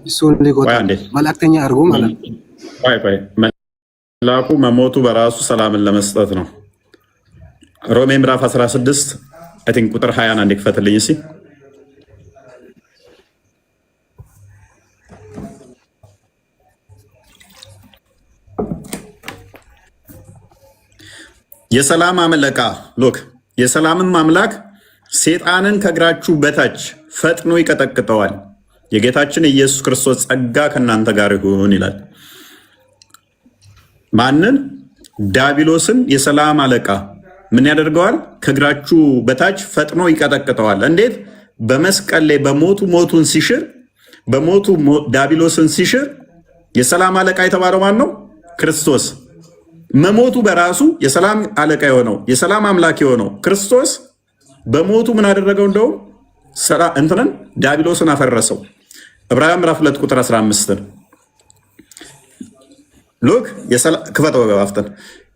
እሱን ሊቆጣ መልእክተኛ አድርጎ ማለት ነው። መላኩ መሞቱ በራሱ ሰላምን ለመስጠት ነው። ሮሜ ምዕራፍ 16 አይ ቲንክ ቁጥር 20 አንዴ ክፈትልኝ እስኪ። የሰላም አምላክ ሎክ የሰላምም አምላክ ሴጣንን ከእግራችሁ በታች ፈጥኖ ይቀጠቅጠዋል። የጌታችን የኢየሱስ ክርስቶስ ጸጋ ከእናንተ ጋር ይሁን ይላል። ማንን? ዲያብሎስን የሰላም አለቃ ምን ያደርገዋል? ከእግራችሁ በታች ፈጥኖ ይቀጠቅጠዋል። እንዴት? በመስቀል ላይ በሞቱን ሲሽር በሞቱ ዲያብሎስን ሲሽር የሰላም አለቃ የተባለው ማን ነው? ክርስቶስ። መሞቱ በራሱ የሰላም አለቃ የሆነው የሰላም አምላክ የሆነው ክርስቶስ በሞቱ ምን አደረገው? እንደውም እንትንን ዲያብሎስን አፈረሰው። ዕብራውያን ምዕራፍ 2 ቁጥር 15 ሉክ ክፈተው ገባፍተን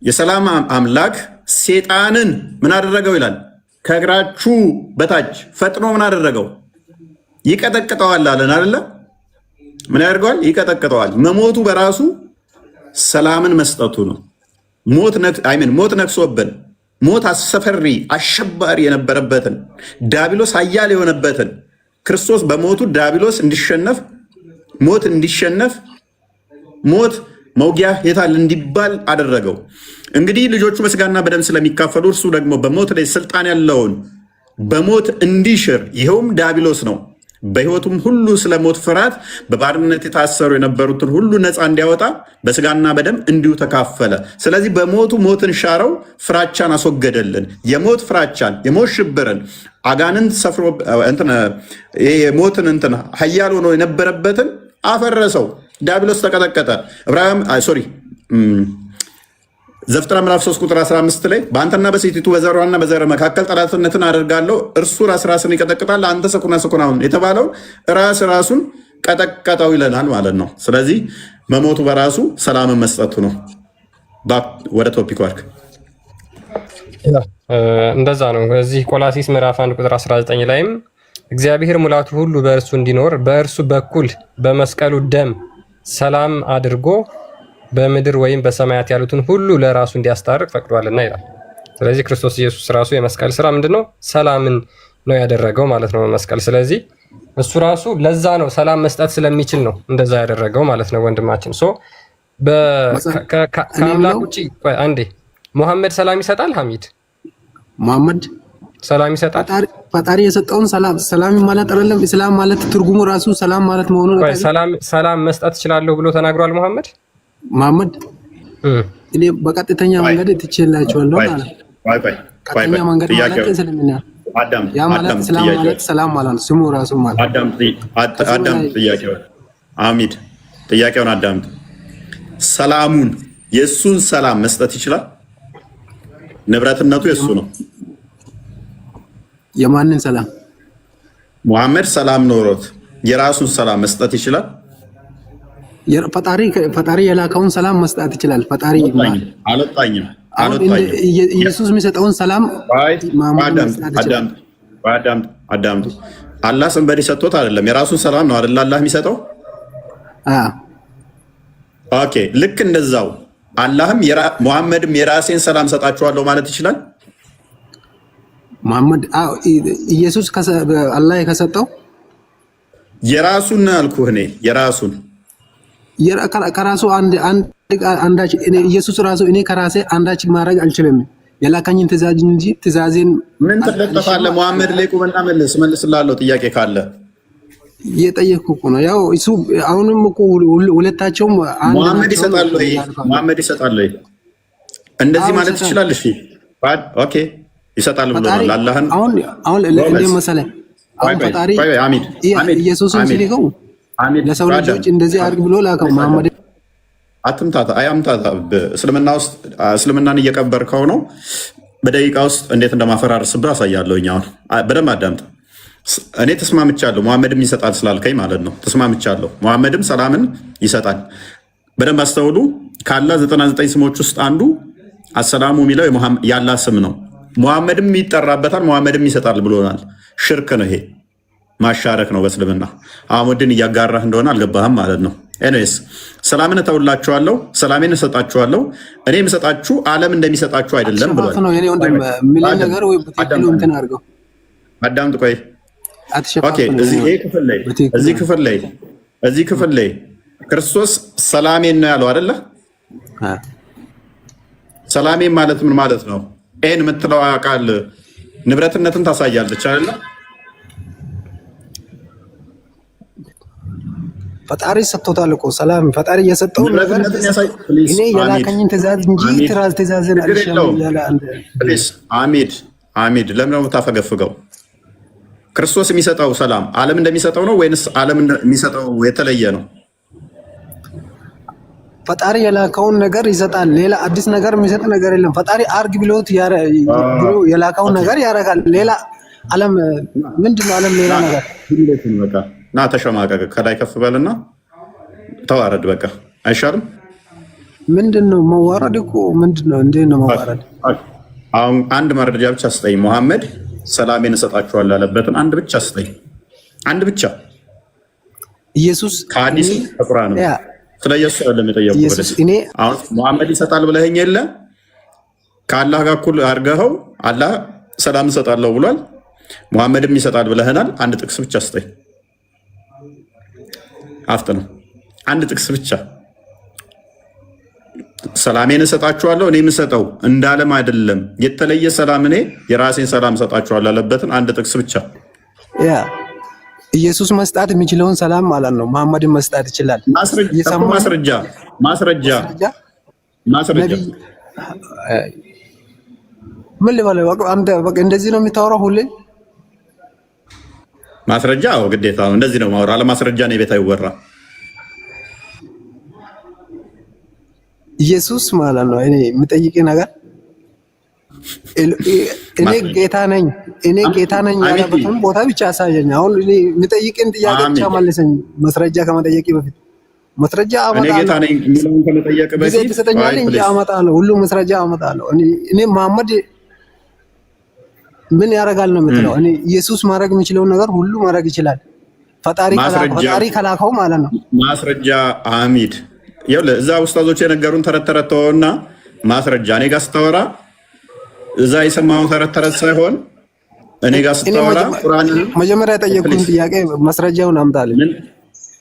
የሰላም አምላክ ሴጣንን ምን አደረገው ይላል? ከእግራችሁ በታች ፈጥኖ ምን አደረገው? ይቀጠቅጠዋል አለን አይደለ? ምን ያደርገዋል? ይቀጠቅጠዋል። መሞቱ በራሱ ሰላምን መስጠቱ ነው። ሞት ነክሶብን ሞት አሰፈሪ አሸባሪ የነበረበትን ዲያብሎስ ኃያል የሆነበትን ክርስቶስ በሞቱ ዲያብሎስ እንዲሸነፍ ሞት እንዲሸነፍ ሞት መውጊያ የታል እንዲባል አደረገው። እንግዲህ ልጆቹ በስጋና በደም ስለሚካፈሉ እርሱ ደግሞ በሞት ላይ ስልጣን ያለውን በሞት እንዲሽር ይኸውም ዲያብሎስ ነው። በሕይወቱም ሁሉ ስለ ሞት ፍርሃት በባርነት የታሰሩ የነበሩትን ሁሉ ነፃ እንዲያወጣ በስጋና በደም እንዲሁ ተካፈለ። ስለዚህ በሞቱ ሞትን ሻረው፣ ፍራቻን አስወገደልን። የሞት ፍራቻን፣ የሞት ሽብርን አጋንንት ሰፍሮ የሞትን ኃያል ሆኖ የነበረበትን አፈረሰው። ዲያብሎስ ተቀጠቀጠ። ዘፍጥረት ምዕራፍ 3 ቁጥር 15 ላይ በአንተና በሴቲቱ በዘሯና በዘር መካከል ጠላትነትን አደርጋለሁ፣ እርሱ ራስን ይቀጠቅጣል፣ አንተ ሰኩናውን የተባለው ራሱን ቀጠቀጠው ይለናል ማለት ነው። ስለዚህ መሞቱ በራሱ ሰላምን መስጠቱ ነው። ወደ ቶፒክ ዋርክ እንደዛ ነው። እዚህ ቆላሲስ ምዕራፍ 1 ቁጥር 19 ላይም እግዚአብሔር ሙላቱ ሁሉ በእርሱ እንዲኖር በእርሱ በኩል በመስቀሉ ደም ሰላም አድርጎ በምድር ወይም በሰማያት ያሉትን ሁሉ ለራሱ እንዲያስታርቅ ፈቅዷልና ይላል። ስለዚህ ክርስቶስ ኢየሱስ ራሱ የመስቀል ስራ ምንድነው? ሰላምን ነው ያደረገው ማለት ነው መስቀል። ስለዚህ እሱ ራሱ ለዛ ነው ሰላም መስጠት ስለሚችል ነው እንደዛ ያደረገው ማለት ነው ወንድማችን። ከአምላክ ውጭ አንዴ ሙሐመድ ሰላም ይሰጣል? ሐሚድ ሙሐመድ ሰላም ይሰጣል? ፈጣሪ የሰጠውን ሰላም ማለት አይደለም። እስላም ማለት ትርጉሙ ራሱ ሰላም ማለት መሆኑን ሰላም መስጠት እችላለሁ ብሎ ተናግሯል ሙሐመድ። እኔ በቀጥተኛ መንገድ ትችላችኋለሁ ማለት ቀጥተኛ መንገድ ማለት ስለምን ያ ማለት ሰላም ማለት ነው ስሙ ራሱ ማለት አዳም ጥያቄውን አዳምጥ። ሰላሙን የእሱን ሰላም መስጠት ይችላል? ንብረትነቱ የእሱ ነው። የማንን ሰላም? ሙሐመድ ሰላም ኖሮት የራሱን ሰላም መስጠት ይችላል? ፈጣሪ የላከውን ሰላም መስጠት ይችላል። ፈጣሪ አልወጣኝም። ኢየሱስ የሚሰጠውን ሰላም አዳምጡ። አላህ ሰንበዲ ሰጥቶት አይደለም፣ የራሱን ሰላም ነው አይደል አላህ የሚሰጠው። ኦኬ፣ ልክ እንደዛው አላህም ሙሐመድም የራሴን ሰላም ሰጣችኋለሁ ማለት ይችላል። ሙሐመድ ኢየሱስ አላህ ከሰጠው የራሱን አልኩህ እኔ የራሱን ከራሱ አንዳች ኢየሱስ ራሱ እኔ ከራሴ አንዳች ማድረግ አልችልም የላከኝን ትእዛዝ እንጂ ትእዛዜን ምን ተለጠፋለህ? ሙሐመድ ላይ ቁምና መልስላለሁ ጥያቄ ካለ እየጠየቅኩ እኮ ነው። ያው እሱ አሁንም እኮ ሁለታቸውም ሙሐመድ ይሰጣል እንደዚህ ማለት ይችላል። እሺ ኦኬ ይሰጣል ብሎናል። አላህን አሁን እንደ መሰለ አሁን ፈጣሪ ኢየሱስን ሲልከው ለሰው ልጆች እንደዚህ አድርግ ብሎ ላከው። መሐመድ አትምታታ እስልምና ውስጥ እስልምናን እየቀበርከው ነው። በደቂቃ ውስጥ እንዴት እንደማፈራርስብህ አሳያለሁ። አሁን በደንብ አዳምጥ። እኔ ተስማምቻለሁ፣ ሙሐመድም ይሰጣል ስላልከኝ ማለት ነው። ተስማምቻለሁ፣ ሙሐመድም ሰላምን ይሰጣል። በደንብ አስተውሉ። ከአላህ 99 ስሞች ውስጥ አንዱ አሰላሙ የሚለው የአላህ ስም ነው። ሙሐመድም ይጠራበታል፣ ሙሐመድም ይሰጣል ብሎናል። ሽርክ ነው ይሄ፣ ማሻረክ ነው በእስልምና። አህሙድን እያጋራህ እንደሆነ አልገባህም ማለት ነው። ኤኒዌይስ ሰላምን እተውላችኋለሁ፣ ሰላሜን እሰጣችኋለሁ። እኔ የምሰጣችሁ ዓለም እንደሚሰጣችሁ አይደለም ብሏል። አዳምጥ፣ ቆይ። እዚህ ክፍል ላይ ክርስቶስ ሰላሜን ነው ያለው አይደለ? ሰላሜን ማለት ምን ማለት ነው? ይህን የምትለው ቃል ንብረትነትን ታሳያለች አይደለ? ፈጣሪ ሰጥቶታል እኮ ሰላም። ፈጣሪ የሰጠው ነገር እኔ የላከኝን ትእዛዝ እንጂ ትእዛዝን አልሻም ያለ አንድ ፕሊዝ። አሚድ ለምን ነው የምታፈገፍገው? ክርስቶስ የሚሰጠው ሰላም ዓለም እንደሚሰጠው ነው ወይንስ ዓለም እንደሚሰጠው የተለየ ነው? ፈጣሪ የላከውን ነገር ይሰጣል። ሌላ አዲስ ነገር የሚሰጥ ነገር የለም። ፈጣሪ አርግ ብሎት ብሎ የላከውን ነገር ያደርጋል። ሌላ ዓለም ምንድነው? ዓለም ሌላ ነገር በቃ ና ተሸማቀቅ፣ ከላይ ከፍ በልና ተዋረድ። በቃ አይሻልም? ምንድነው መዋረድ? እኮ ምንድነው? እንዴት ነው መዋረድ? አሁን አንድ መረጃ ብቻ ስጠኝ። መሐመድ ሰላሜን እሰጣችኋለሁ ያለበትን አንድ ብቻ ስጠኝ። አንድ ብቻ። ኢየሱስ ከሐዲስ ከቁርአን ነው። ስለ ኢየሱስ አይደለም የጠየቁት። አሁን መሐመድ ይሰጣል ብለኸኝ የለ ከአላህ ጋር እኩል አድርገኸው አላህ ሰላም እሰጣለሁ ብሏል። መሐመድም ይሰጣል ብለህናል። አንድ ጥቅስ ብቻ ስጠኝ። አፍጥ ነው። አንድ ጥቅስ ብቻ። ሰላሜን እሰጣችኋለሁ እኔ የምሰጠው እንዳለም አይደለም፣ የተለየ ሰላም እኔ የራሴን ሰላም እሰጣችኋለሁ ያለበትን አንድ ጥቅስ ብቻ። ያ ኢየሱስ መስጣት የሚችለውን ሰላም ማለት ነው። መሐመድን መስጣት ይችላል። ማስረጃ ምን ልበለው? አንተ በቃ እንደዚህ ነው የምታወራው ሁሌ? ማስረጃ ግዴታ ነው። እንደዚህ ነው ማውራ። አለማስረጃ ነው ቤት አይወራ። ኢየሱስ ማለት ነው እኔ የምጠይቅ ነገር እኔ ጌታ ነኝ ያለበትን ቦታ ብቻ አሳየኝ። አሁን እኔ የምጠይቅን ጥያቄ ብቻ መልሰኝ፣ ማስረጃ ከመጠየቅ በፊት። ማስረጃ አመጣለሁ። እኔ ጌታ ነኝ የሚለውን ከመጠየቅ በፊት ትሰጠኛለህ እንጂ አመጣለሁ፣ ሁሉ ማስረጃ አመጣለሁ። እኔ መሐመድ ምን ያደርጋል ነው የምትለው? እኔ ኢየሱስ ማድረግ የሚችለውን ነገር ሁሉ ማድረግ ይችላል። ፈጣሪ ከላከው ማለት ነው። ማስረጃ አሚድ እዛ ኡስታዞች የነገሩን ተረት ተረት ተወውና ማስረጃ እኔ ጋር ስታወራ እዛ የሰማው ተረት ተረት ሳይሆን እኔ ጋር ስታወራ ቁርአን መጀመሪያ የጠየቁን ጥያቄ ማስረጃውን አምጣልኝ።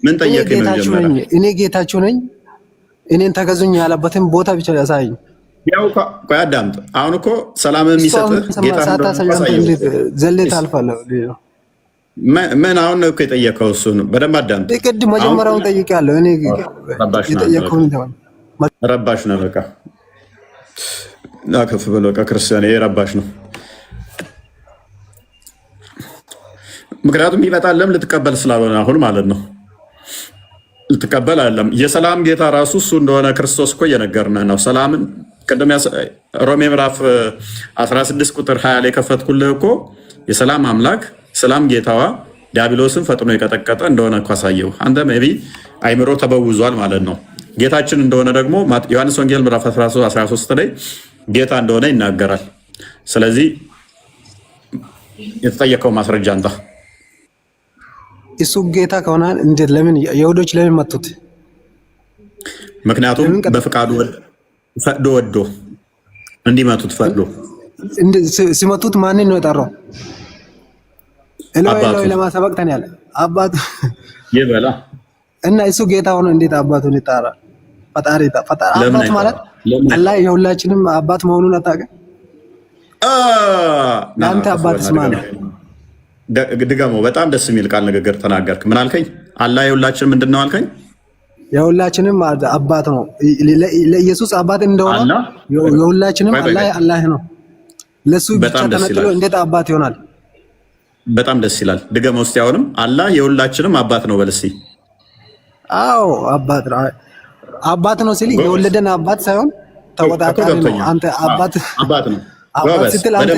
ምን ጠየቀኝ? መጀመሪያ እኔ ጌታችሁ ነኝ እኔን ተገዙኝ ያለበትን ቦታ ብቻ ያሳየኝ። ያው ቆይ አዳምጥ። አሁን እኮ ሰላም የሚሰጥህ ጌታ ነው። ዘሌት አልፋለሁ። ምን አሁን ነው እኮ የጠየቀው? እሱን በደንብ አዳምጥ። ቅድም መጀመሪያውን ጠይቄያለሁ። እኔ የጠየቀውን ረባሽ ነው። በቃ ከፍ ብሎ በቃ ክርስቲያን ረባሽ ነው። ምክንያቱም ይመጣለም ልትቀበል ስላልሆነ አሁን ማለት ነው። ልትቀበል አይደለም። የሰላም ጌታ ራሱ እሱ እንደሆነ ክርስቶስ እኮ እየነገርን ነው። ሰላምን ቅድም ሮሜ ምዕራፍ 16 ቁጥር 20 ላይ ከፈትኩልህ እኮ የሰላም አምላክ ሰላም ጌታዋ ዲያብሎስን ፈጥኖ የቀጠቀጠ እንደሆነ እኮ አሳየው። አንተ ሜይ ቢ አይምሮ ተበውዟል ማለት ነው። ጌታችን እንደሆነ ደግሞ ዮሐንስ ወንጌል ምዕራፍ 13 ላይ ጌታ እንደሆነ ይናገራል። ስለዚህ የተጠየቀው ማስረጃ አንተ እሱ ጌታ ከሆነ እንዴት ለምን የሁዶች ለምን መቱት? ምክንያቱም በፍቃዱ ፈቅዶ ወዶ እንዲመቱት ፈቅዶ ሲመቱት ማንን ነው የጠራው? ኤሎይ ለማሰበቅተን ያለ አባቱ ይበላ እና እሱ ጌታ ሆኖ እንዴት አባቱን ይጣራል? ፈጣሪ አባት ማለት አላህ የሁላችንም አባት መሆኑን አታውቅም? አንተ አባትስ ማለት ድገመው። በጣም ደስ የሚል ቃል ንግግር ተናገርክ። ምን አልከኝ? አላህ የሁላችንም ምንድን ነው አልከኝ? የሁላችንም አባት ነው። ለኢየሱስ አባት እንደሆነ የሁላችንም አላህ ነው። ለሱ ብቻ ተነጥሎ እንዴት አባት ይሆናል? በጣም ደስ ይላል። ድገመው እስቲ አሁንም። አላህ የሁላችንም አባት ነው በል እስቲ። አዎ አባት ነው ሲል የወለደን አባት ሳይሆን ተቆጣጣሪ ነው። አንተ አባት ነው ስትል አንተ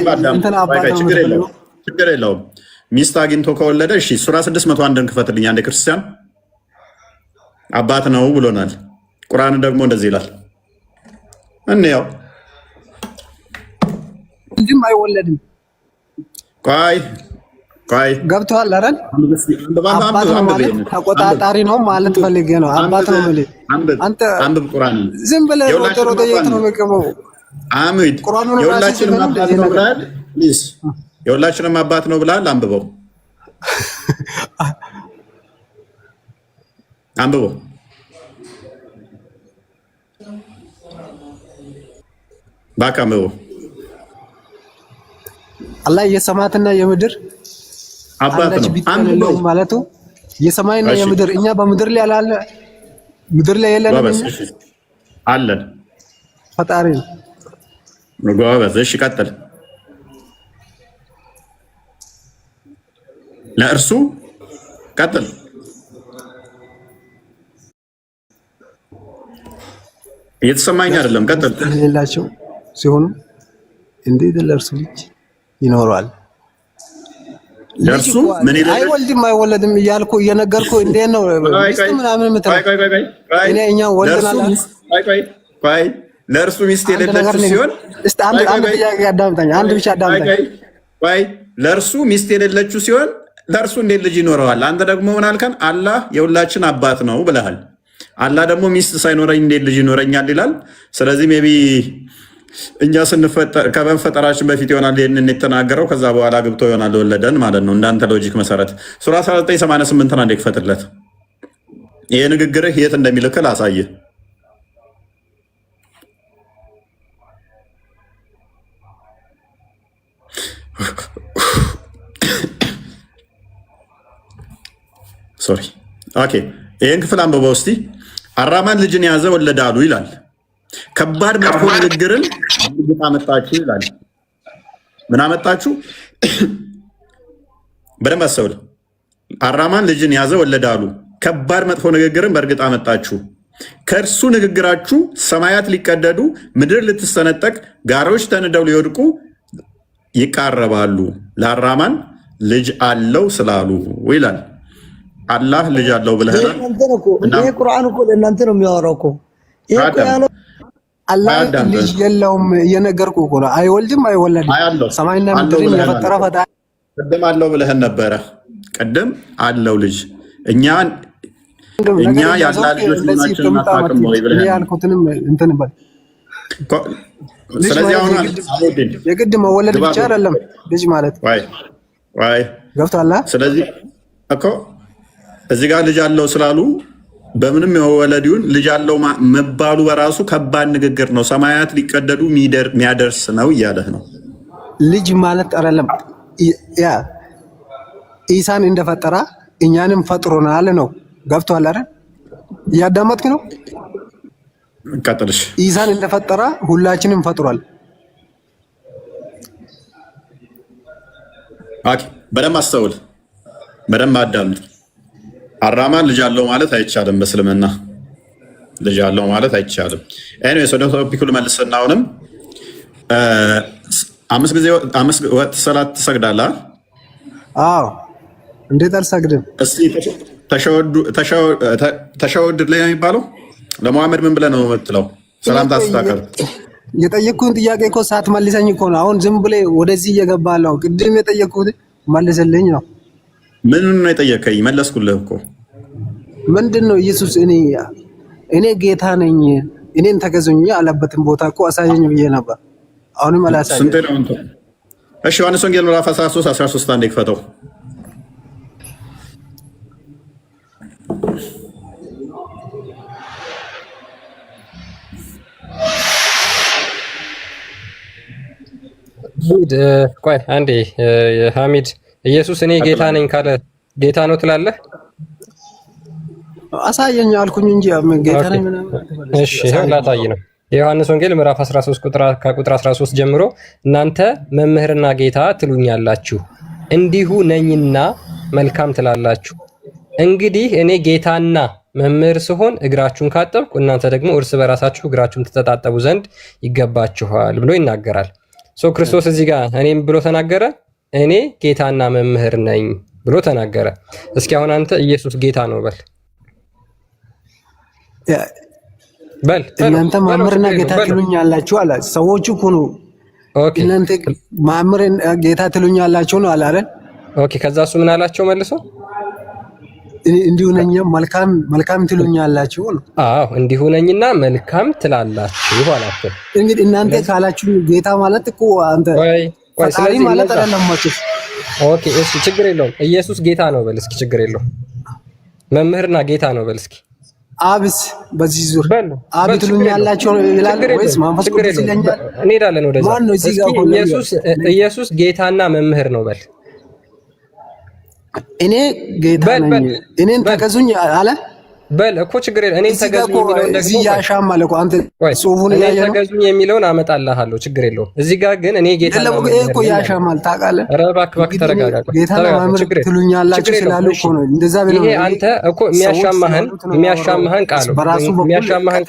አባት ነው። ችግር የለውም። ሚስት አግኝቶ ከወለደ እሺ፣ ሱራ 601ን ክፈትልኝ አንድ ክርስቲያን። አባት ነው ብሎናል። ቁርአን ደግሞ እንደዚህ ይላል። እንየው። እንጂም አይወለድም። ቆይ ገብቶሃል አይደል? አባት ነው ማለት ተቆጣጣሪ ነው ማለት ፈልጌ ነው። አባት ነው ማለት አንተ አንብብ ቁርአን። ዝም ብለህ ወጥሮ ጠየቅ ነው የሚቀመው። አሚድ የሁላችንም አባት ነው ብለሃል። ፕሊዝ የሁላችንም አባት ነው ብለሃል። አንብበው እባክህ አንብበው። አላህ የሰማያትና የምድር አባት ነው ማለቱ የሰማይና የምድር እኛ በምድር ላይ አላለ ምድር ላይ የለንም አለን ፈጣሪ ነው። ጎበዝ። እሺ ቀጥል። ለእርሱ ቀጥል እየተሰማኝ አይደለም። ቀጥል የሌላቸው ሲሆኑ እንዴት ለእርሱ ልጅ ይኖረዋል? ለእርሱ ምን ይላል? አይወልድም አይወለድም እያልኩ እየነገርኩ እንዴት ነው ሚስት ምናምን የምትለው? እኔ እኛ ወልደናል። ቆይ ለእርሱ ሚስት የሌለችው ሲሆን እስቲ አንድ ጥያቄ አዳምጠኝ፣ አንድ ብቻ አዳምጠኝ። ቆይ ለእርሱ ሚስት የሌለችው ሲሆን ለእርሱ እንዴት ልጅ ይኖረዋል? አንተ ደግሞ ምን አልከን? አላህ የሁላችን አባት ነው ብለሃል። አላህ ደግሞ ሚስት ሳይኖረኝ እንዴት ልጅ ይኖረኛል ይላል። ስለዚህ ሜይ ቢ እኛ ስንፈጠር ከመፈጠራችን በፊት ይሆናል ይህንን የተናገረው። ከዛ በኋላ ግብቶ ይሆናል ወለደን ማለት ነው። እንዳንተ ሎጂክ መሰረት ሱራ 1988 አንዴ ክፈትለት። ይሄ ንግግርህ የት እንደሚልክል አሳየ። ሶሪ ኦኬ፣ ይሄን ክፍል አንብበው እስቲ። አራማን ልጅን የያዘ ወለደ አሉ ይላል። ከባድ መጥፎ ንግግርን በእርግጥ አመጣችሁ ይላል። ምን አመጣችሁ? በደንብ አስተውል። አራማን ልጅን የያዘ ወለደ አሉ። ከባድ መጥፎ ንግግርን በእርግጥ አመጣችሁ። ከእርሱ ንግግራችሁ ሰማያት ሊቀደዱ፣ ምድር ልትሰነጠቅ፣ ጋሮች ተንደው ሊወድቁ ይቃረባሉ። ለአራማን ልጅ አለው ስላሉ ይላል። አላህ ልጅ አለው ብለሃል። ይሄ ቁርአን እኮ ለእናንተ ነው የሚያወራው እኮ። ይሄ እኮ ያለው አላህ ልጅ የለውም እየነገርኩህ እኮ ነው። አይወልድም አይወለድም። ሰማይና ምድርን የፈጠረ ፈጣሪ ቅድም አለው ብለህን ነበረ። ቅድም አለው ልጅ እኛ ያላ ልጆች ናችን ማታቀም ነው ይብለህ ያልኩትንም እንትን በል። ስለዚህ አሁን የግድ መወለድ ብቻ አይደለም ልጅ ማለት ወይ ገብቶሃል? ስለዚህ እኮ እዚህ ጋር ልጅ አለው ስላሉ በምንም የወለዲውን ልጅ አለው መባሉ በራሱ ከባድ ንግግር ነው። ሰማያት ሊቀደዱ የሚያደርስ ነው እያለህ ነው። ልጅ ማለት አይደለም ያ ኢሳን እንደፈጠራ እኛንም ፈጥሮናል ነው። ገብቶሃል አይደል? እያዳመጥክ ነው? ቀጥልሽ። ኢሳን እንደፈጠራ ሁላችንም ፈጥሯል። ኦኬ፣ በደንብ አስተውል፣ በደንብ አዳምጥ። አራማን ልጅ አለው ማለት አይቻልም። በእስልምና ልጅ አለው ማለት አይቻልም። ኤኒዌይስ ወደ ቶፒኩ ልመልስና አሁንም 5 ጊዜ 5 ወቅት ሰላት ትሰግዳለህ? አዎ። እንዴት አልሰግድም? እስቲ ተሸወድ ላይ ነው የሚባለው። ለሙሐመድ ምን ብለህ ነው የምትለው? ሰላምታ ስታቀርብ የጠየቅኩህን ጥያቄ እኮ ሳትመልሰኝ እኮ ነው አሁን ዝም ብለህ ወደዚህ እየገባለሁ። ቅድም የጠየቅኩህን መልስልኝ ነው። ምን ነው የጠየቀኝ? መለስኩልህ እኮ። ምንድን ነው ኢየሱስ እኔ ጌታ ነኝ እኔን ተገዙኝ ያለበትን ቦታ እኮ አሳየኝ ብዬ ነበር። አሁንም አላሳየኝ። ስንት ነው እንት? እሺ ዮሐንስ ወንጌል ምዕራፍ 13 አንዴ ክፈተው። ቆይ አንዴ ሐሚድ፣ ኢየሱስ እኔ ጌታ ነኝ ካለ ጌታ ነው ትላለህ? አሳየኝ አልኩኝ እንጂ ጌታ ነኝ ምናምን። እሺ ይሄው ላሳይ ነው። የዮሐንስ ወንጌል ምዕራፍ 13 ከቁጥር 13 ጀምሮ እናንተ መምህርና ጌታ ትሉኛላችሁ፣ እንዲሁ ነኝና መልካም ትላላችሁ። እንግዲህ እኔ ጌታና መምህር ስሆን እግራችሁን ካጠብኩ እናንተ ደግሞ እርስ በራሳችሁ እግራችሁን ትተጣጠቡ ዘንድ ይገባችኋል ብሎ ይናገራል። ክርስቶስ እዚህ ጋር እኔም ብሎ ተናገረ። እኔ ጌታና መምህር ነኝ ብሎ ተናገረ። እስኪ አሁን አንተ ኢየሱስ ጌታ ነው በል በል። እናንተ መምህርና ጌታ ትሉኛላችሁ አለ። ሰዎቹ እኮ ነው እናንተ መምህርና ጌታ ትሉኛላችሁ ነው አለ አይደል? ኦኬ። ከዛ እሱ ምን አላቸው መልሶ? እንዲሁ ነኝ መልካም ትሉኛላችሁ ነው። አዎ እንዲሁ ነኝና መልካም ትላላችሁ አላቸው። እንግዲህ እናንተ ካላችሁ ጌታ ማለት እኮ አንተ ፈጣሪ ማለት አይደለም ማለት። ኦኬ እሺ፣ ችግር የለውም። ኢየሱስ ጌታ ነው በል እስኪ። ችግር የለውም። መምህርና ጌታ ነው በል እስኪ። አብስ በዚህ ዙር አብ ትሉኛላችሁ ይላል ወይስ መንፈስ ቅዱስ ይለኛል? እንሄዳለን ወደዛ። ኢየሱስ ጌታና መምህር ነው በል። እኔ ጌታ ነኝ እኔን ተገዙኝ አለ። በል እኮ ችግር የለም። እኔን ተገዙኝ የሚለውን ደግሞ እዚህ ያሻማል እኮ አንተ ጽሁፉን እኔን ያየኸው ተገዙኝ የሚለውን አመጣልሃለሁ። ችግር የለውም። እዚህ ጋር ግን እኔ ጌታ ነው እኮ ያሻማል ታውቃለህ። ኧረ እባክህ ተረጋጋ። ጌታና ማምር ትሉኛላችሁ ስላሉ እኮ ነው እንደዛ ብለው። ይሄ አንተ እኮ የሚያሻማህን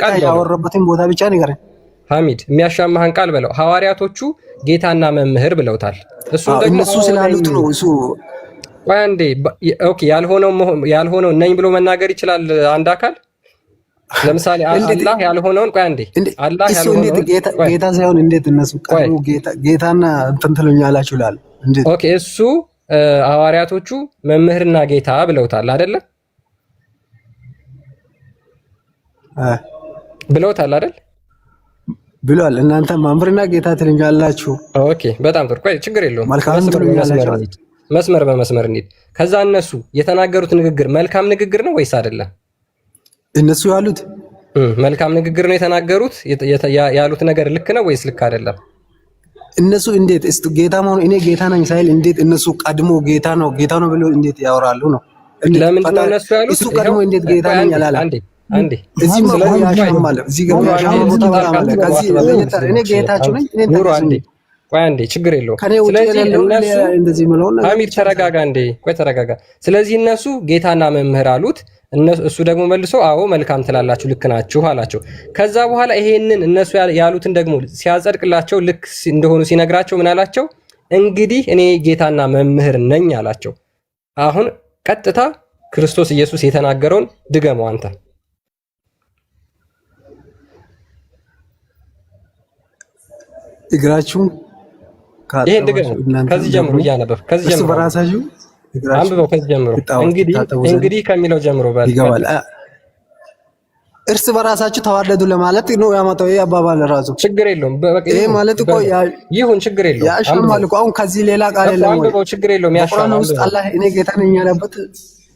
ቃል ያወረበትን ቦታ ብቻ ንገረኝ ሐሚድ። የሚያሻማህን ቃል በለው። ሐዋርያቶቹ ጌታና መምህር ብለውታል። እሱም ደግሞ እነሱ ስላሉት ነው እሱ ቆይ አንዴ ኦኬ፣ ያልሆነው ነኝ ብሎ መናገር ይችላል አንድ አካል። ለምሳሌ አላህ ያልሆነውን ቆይ አንዴ አላህ ያልሆነውን ጌታ ሳይሆን እንዴት እነሱ ቀርቡ ጌታና እንትን ትሉኛላችሁ ይላል። እንዴት ኦኬ፣ እሱ ሐዋርያቶቹ መምህርና ጌታ ብለውታል አይደለ? ብለውታል አይደል? ብሏል። እናንተ መምህርና ጌታ ትሉኛላችሁ። ኦኬ፣ በጣም ጥሩ። ቆይ ችግር የለውም። መልካም ትሉኛላችሁ። መስመር በመስመር እንሂድ። ከዛ እነሱ የተናገሩት ንግግር መልካም ንግግር ነው ወይስ አይደለም? እነሱ ያሉት መልካም ንግግር ነው የተናገሩት። ያሉት ነገር ልክ ነው ወይስ ልክ አይደለም? እነሱ እንዴት ጌታ መሆኑ እኔ ጌታ ነኝ ሳይል እንዴት እነሱ ቀድሞ ጌታ ነው ብሎ እንዴት ያወራሉ ነው? ለምንድን ነው እነሱ ያሉት? እሱ ቀድሞ እንዴት ጌታ ነኝ ያላለ? አንዴ እዚህ ማለት እዚህ ጋር ያሻማ ቦታ ማለት ከዚህ እኔ ጌታችሁ ነኝ እኔ አንዴ ቆይ አንዴ ችግር የለውም። ስለዚህ እነሱ ሐሚድ ተረጋጋ እንዴ፣ ቆይ ተረጋጋ። ስለዚህ እነሱ ጌታና መምህር አሉት። እሱ ደግሞ መልሶ አዎ መልካም ትላላችሁ፣ ልክ ናችሁ አላቸው። ከዛ በኋላ ይሄንን እነሱ ያሉትን ደግሞ ሲያጸድቅላቸው ልክ እንደሆኑ ሲነግራቸው ምን አላቸው? እንግዲህ እኔ ጌታና መምህር ነኝ አላቸው። አሁን ቀጥታ ክርስቶስ ኢየሱስ የተናገረውን ድገመው አንተ። እግራችሁ ይሄን ድገመው ከዚህ ጀምሮ እያነበብክ ከዚህ ጀምሮ በራሳችሁ አንብበው ከዚህ ጀምሮ እንግዲህ ከሚለው ጀምሮ ባል ይገባል። እርስ በራሳችሁ ተዋደዱ ለማለት ነው ያመጣው። ይሄ አባባል ራሱ ችግር የለውም። ይሄ ማለት እኮ ይሁን ችግር የለውም። ያሻማል እኮ አሁን ከዚህ ሌላ ቃል የለም። አንብበው ችግር የለውም። ያሻማል ውስጥ አላህ እኔ ጌታ ነኝ ያለበት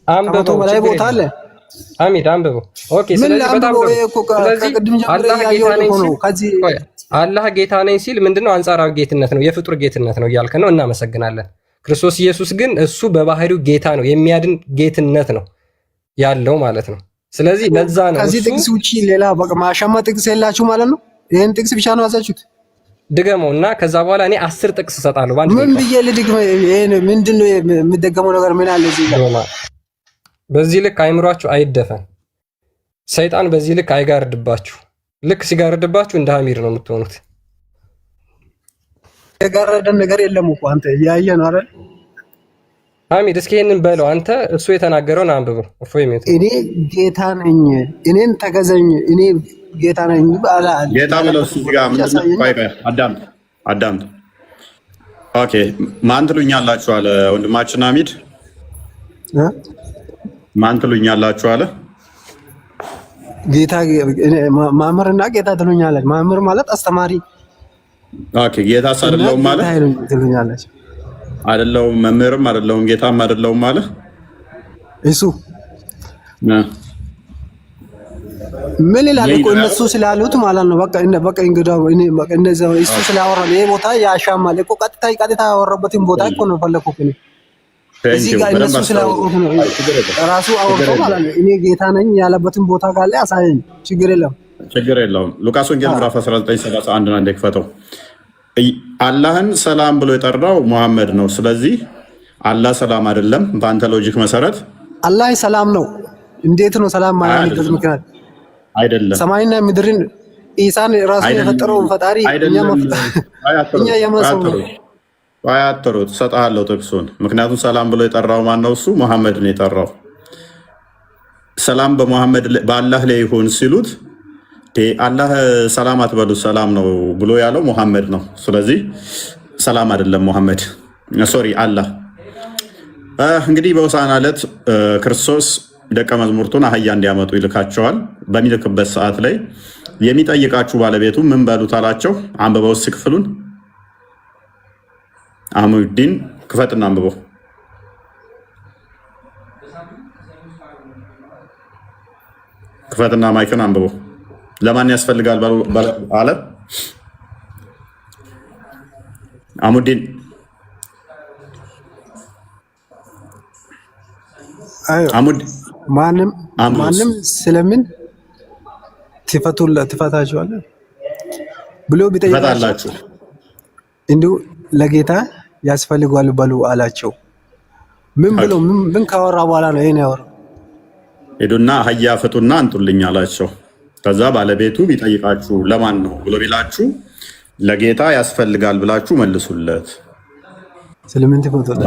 አንብበው በላይ ቦታ አለ። ሐሚድ አንብበው። ኦኬ፣ ስለዚህ በጣም አላህ ጌታ ነኝ ሲል ምንድነው? አንጻራዊ ጌትነት ነው፣ የፍጡር ጌትነት ነው እያልከ ነው። እናመሰግናለን። ክርስቶስ ኢየሱስ ግን እሱ በባህሪው ጌታ ነው፣ የሚያድን ጌትነት ነው ያለው ማለት ነው። ስለዚህ ለዛ ነው ከዚህ ጥቅስ ውጪ ሌላ በቃ ማሻማ ጥቅስ የላችሁ ማለት ነው። ይሄን ጥቅስ ብቻ ነው ያዛችሁት። ድገመውና ከዛ በኋላ እኔ 10 ጥቅስ እሰጣለሁ። ባንድ ምን ብዬ ልድግም? ይሄን ምንድነው የሚደገመው ነገር ምን አለ እዚህ ጋር? በዚህ ልክ አይምሯችሁ አይደፈን። ሰይጣን በዚህ ልክ አይጋርድባችሁ። ልክ ሲጋርድባችሁ እንደ ሐሚድ ነው የምትሆኑት። የጋረደን ነገር የለም እኮ አንተ ያየህ ነው አይደል? ሐሚድ እስኪ ይሄንን በለው አንተ። እሱ የተናገረውን አንብበው። እፎይ ሜት እኔ ጌታ ነኝ፣ እኔን ተገዘኝ፣ እኔ ጌታ ነኝ ባላ ጌታ ብለው እሱ ጋር አዳምጥ። ኦኬ፣ ማን ትሉኛላችሁ አለ ወንድማችን ሐሚድ። ማን ትሉኛላችሁ አለ? ጌታ ማምርና ጌታ ትሉኛላችሁ። ማምር ማለት አስተማሪ። ኦኬ፣ ጌታ አይደለሁም ማለት ትሉኛላችሁ። አይደለሁም፣ መምህርም አይደለሁም፣ ጌታም አይደለሁም ማለት እሱ ምን ይላል እኮ እነሱ ስላሉት ማለት ነው። በቃ እንግዲህ እነዛ እሱ ስላወራ ይሄ ቦታ ያሻማል እኮ ቀጥታ ያወራበትን ቦታ እኮ ነው ፈለኩት እኔ እዚህ ጋር እነሱ ስላወሩት ነው ራሱ አወርቶ ማለት ነው። እኔ ጌታ ነኝ ያለበትን ቦታ ካለ አሳየኝ። ችግር የለውም። ሉቃስ ወንጌል ምዕራፍ 19:31 ነው እንደከፈተው አላህን ሰላም ብሎ የጠራው መሐመድ ነው። ስለዚህ አላህ ሰላም አይደለም። በአንተ ሎጂክ መሰረት አላህ ሰላም ነው። እንዴት ነው ሰላም ማያልበት ምክንያት? አይደለም ሰማይና ምድርን ኢሳን ራሱ የፈጠረው ፈጣሪ እኛ የማሰው አያጥሩት ሰጣለው ጥቅሱን። ምክንያቱም ሰላም ብሎ የጠራው ማን ነው? እሱ መሐመድን የጠራው። ሰላም በመሐመድ በአላህ ላይ ይሁን ሲሉት አላህ ሰላም አትበሉ ሰላም ነው ብሎ ያለው መሐመድ ነው። ስለዚህ ሰላም አይደለም መሐመድ ሶሪ አላህ። እንግዲህ በሆሳዕና ዕለት ክርስቶስ ደቀ መዛሙርቱን አህያ እንዲያመጡ ይልካቸዋል። በሚልክበት ሰዓት ላይ የሚጠይቃችሁ ባለቤቱ ምን በሉት አላቸው። አንብበው እስኪ ክፍሉን አህመዲን ክፈትና አንብበው። ክፈትና ማይክን አንብበው። ለማን ያስፈልጋል አለ አህመዲን። ማንም ስለምን ትፈታችኋለህ ብሎ ቢጠይቃቸው እንዲሁ ለጌታ ያስፈልጓል በሉ አላቸው። ምን ብሎ ምን ካወራ በኋላ ነው ይሄን ያወራው? ሄዱና አህያ ፍቱና አንጡልኝ አላቸው። ከዛ ባለቤቱ ቢጠይቃችሁ ለማን ነው ብሎ ቢላችሁ ለጌታ ያስፈልጋል ብላችሁ መልሱለት። ስለምን ትፈቱለት?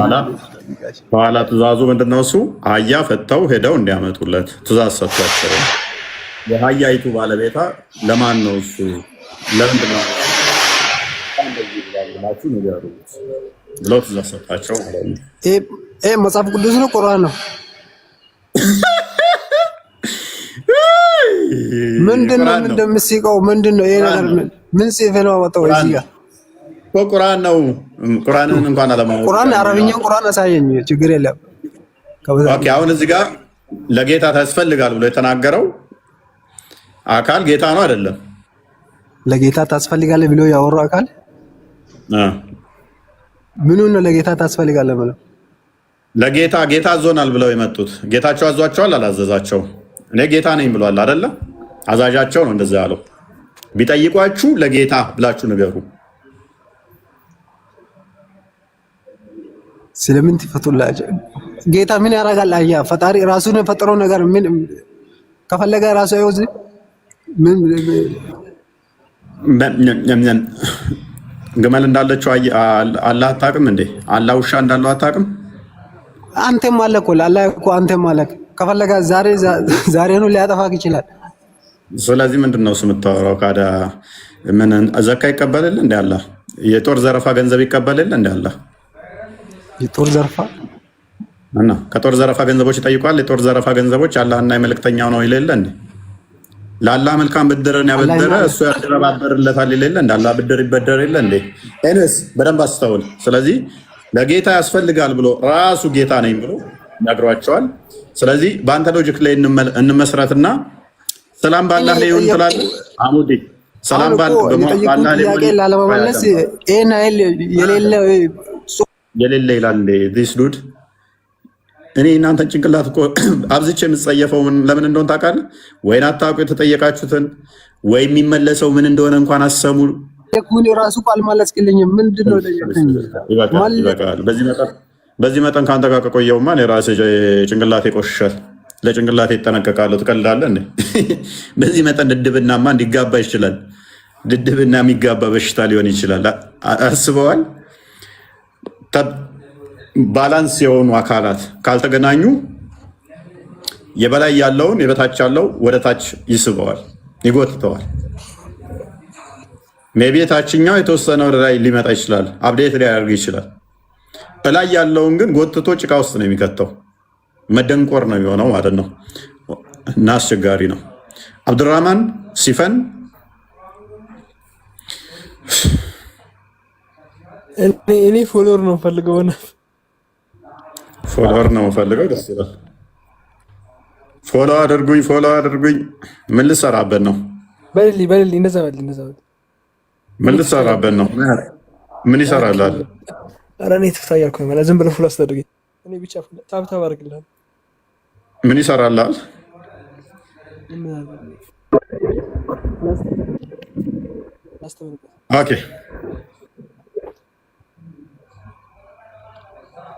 በኋላ ትእዛዙ ምንድነው? እሱ አህያ ፈተው ሄደው እንዲያመጡለት ትእዛዝ ሰጥቷቸው የአህያይቱ ባለቤታ ለማን ነው እሱ ለምንድን ነው ብላችሁ ንገሩት ብለው ትእዛዝ ሰጣቸው ማለት ነው። ይሄ መጽሐፍ ቅዱስ ነው ቁርአን ነው? ምንድነው እንደምትስቀው? ምንድነው ይሄ ነገር? ምን ጽፌ ነው አወጣው? እዚህ ጋር ቁርአን ነው። ቁርአንን እንኳን አለማወቅ ቁርአን አረብኛው ቁርአን አሳየኝ፣ ችግር የለም። ኦኬ አሁን እዚህ ጋር ለጌታ ታስፈልጋል ብሎ የተናገረው አካል ጌታ ነው አይደለም? ለጌታ ታስፈልጋለህ ብሎ ያወራው አካል ምኑ ነው? ለጌታ ታስፈልጋለህ ብሎ ለጌታ ጌታ አዞናል ብለው የመጡት ጌታቸው አዟቸዋል? አላዘዛቸው? እኔ ጌታ ነኝ ብሏል አይደለ? አዛዣቸው ነው እንደዛ ያለው። ቢጠይቋችሁ ለጌታ ብላችሁ ንገሩ። ስለምን ትፈቱላችሁ? ጌታ ምን ያደርጋል? አያ ፈጣሪ ራሱን የፈጠረው ነገር ምን ከፈለገ ራሱ አይወዝ ምን ግመል እንዳለችው አላህ አታውቅም እንዴ? አላህ ውሻ እንዳለው አታውቅም? አንተም አለ እኮ አላህ እኮ አንተም አለ። ከፈለገ ዛሬ ነው ሊያጠፋክ ይችላል። ስለዚህ ምንድነው እሱ የምታወራው? ካዳ ምን ዘካ ይቀበልል እንዴ? አላህ የጦር ዘረፋ ገንዘብ ይቀበልል እንዴ? አላህ የጦር ዘረፋ እና ከጦር ዘረፋ ገንዘቦች ይጠይቋል። የጦር ዘረፋ ገንዘቦች አላህና የመልእክተኛው ነው ይለለ እንዴ? ለአላህ መልካም ብድርን ያበደረ እሱ ያደረባበርለታል ይለለ እንዴ? አላህ ብድር ይበደር የለ እንዴ? ኤንስ በደንብ አስተውል። ስለዚህ ለጌታ ያስፈልጋል ብሎ ራሱ ጌታ ነኝ ብሎ ነግሯቸዋል። ስለዚህ በአንተ ሎጂክ ላይ እንመስረትና ሰላም ባላህ ላይ ይሁን ትላለህ። አሙዲ ሰላም ባላህ ላይ ይሁን ላለመመለስ ኤና የሌለ ይላል ዲስ ዱድ። እኔ እናንተን ጭንቅላት እኮ አብዝቼ የምትጸየፈው ለምን እንደሆነ ታውቃለህ? ወይን አታውቁ የተጠየቃችሁትን ወይ የሚመለሰው ምን እንደሆነ እንኳን አሰሙ። የኩኒ ራሱ ቃል ማለስክልኝ ምንድነው? ይበቃል። በዚህ መጠን ከአንተ ጋር ከቆየውማ እኔ ራሴ ጭንቅላቴ ቆሽሻል። ለጭንቅላቴ ይጠነቀቃለሁ። ትቀልዳለህ እንዴ? በዚህ መጠን ድድብናማ እንዲጋባ ይችላል። ድድብና የሚጋባ በሽታ ሊሆን ይችላል። አስበዋል? ባላንስ የሆኑ አካላት ካልተገናኙ የበላይ ያለውን የበታች ያለው ወደ ታች ይስበዋል፣ ይጎትተዋል። ሜቢ የታችኛው የተወሰነ ወደ ላይ ሊመጣ ይችላል፣ አብዴት ሊያደርግ ይችላል። በላይ ያለውን ግን ጎትቶ ጭቃ ውስጥ ነው የሚከተው። መደንቆር ነው የሚሆነው ማለት ነው እና አስቸጋሪ ነው። አብዱራህማን ሲፈን እኔ ፎሎወር ነው ፈልገው ፎሎወር ነው ፈልገው። ደስ ይላል። ፎሎ አድርጉኝ። ምን ልሰራበት ነው? በልልኝ እንደዛ በል። ምን ልሰራበት ነው? ምን ይሰራላል? ኧረ እኔ ትፍታ እያልኩ ነው። ዝም ብለህ ፎሎ አስደርገኝ። እኔ ብቻ ታብታብ አድርግልሃል። ምን ይሰራላል? ኦኬ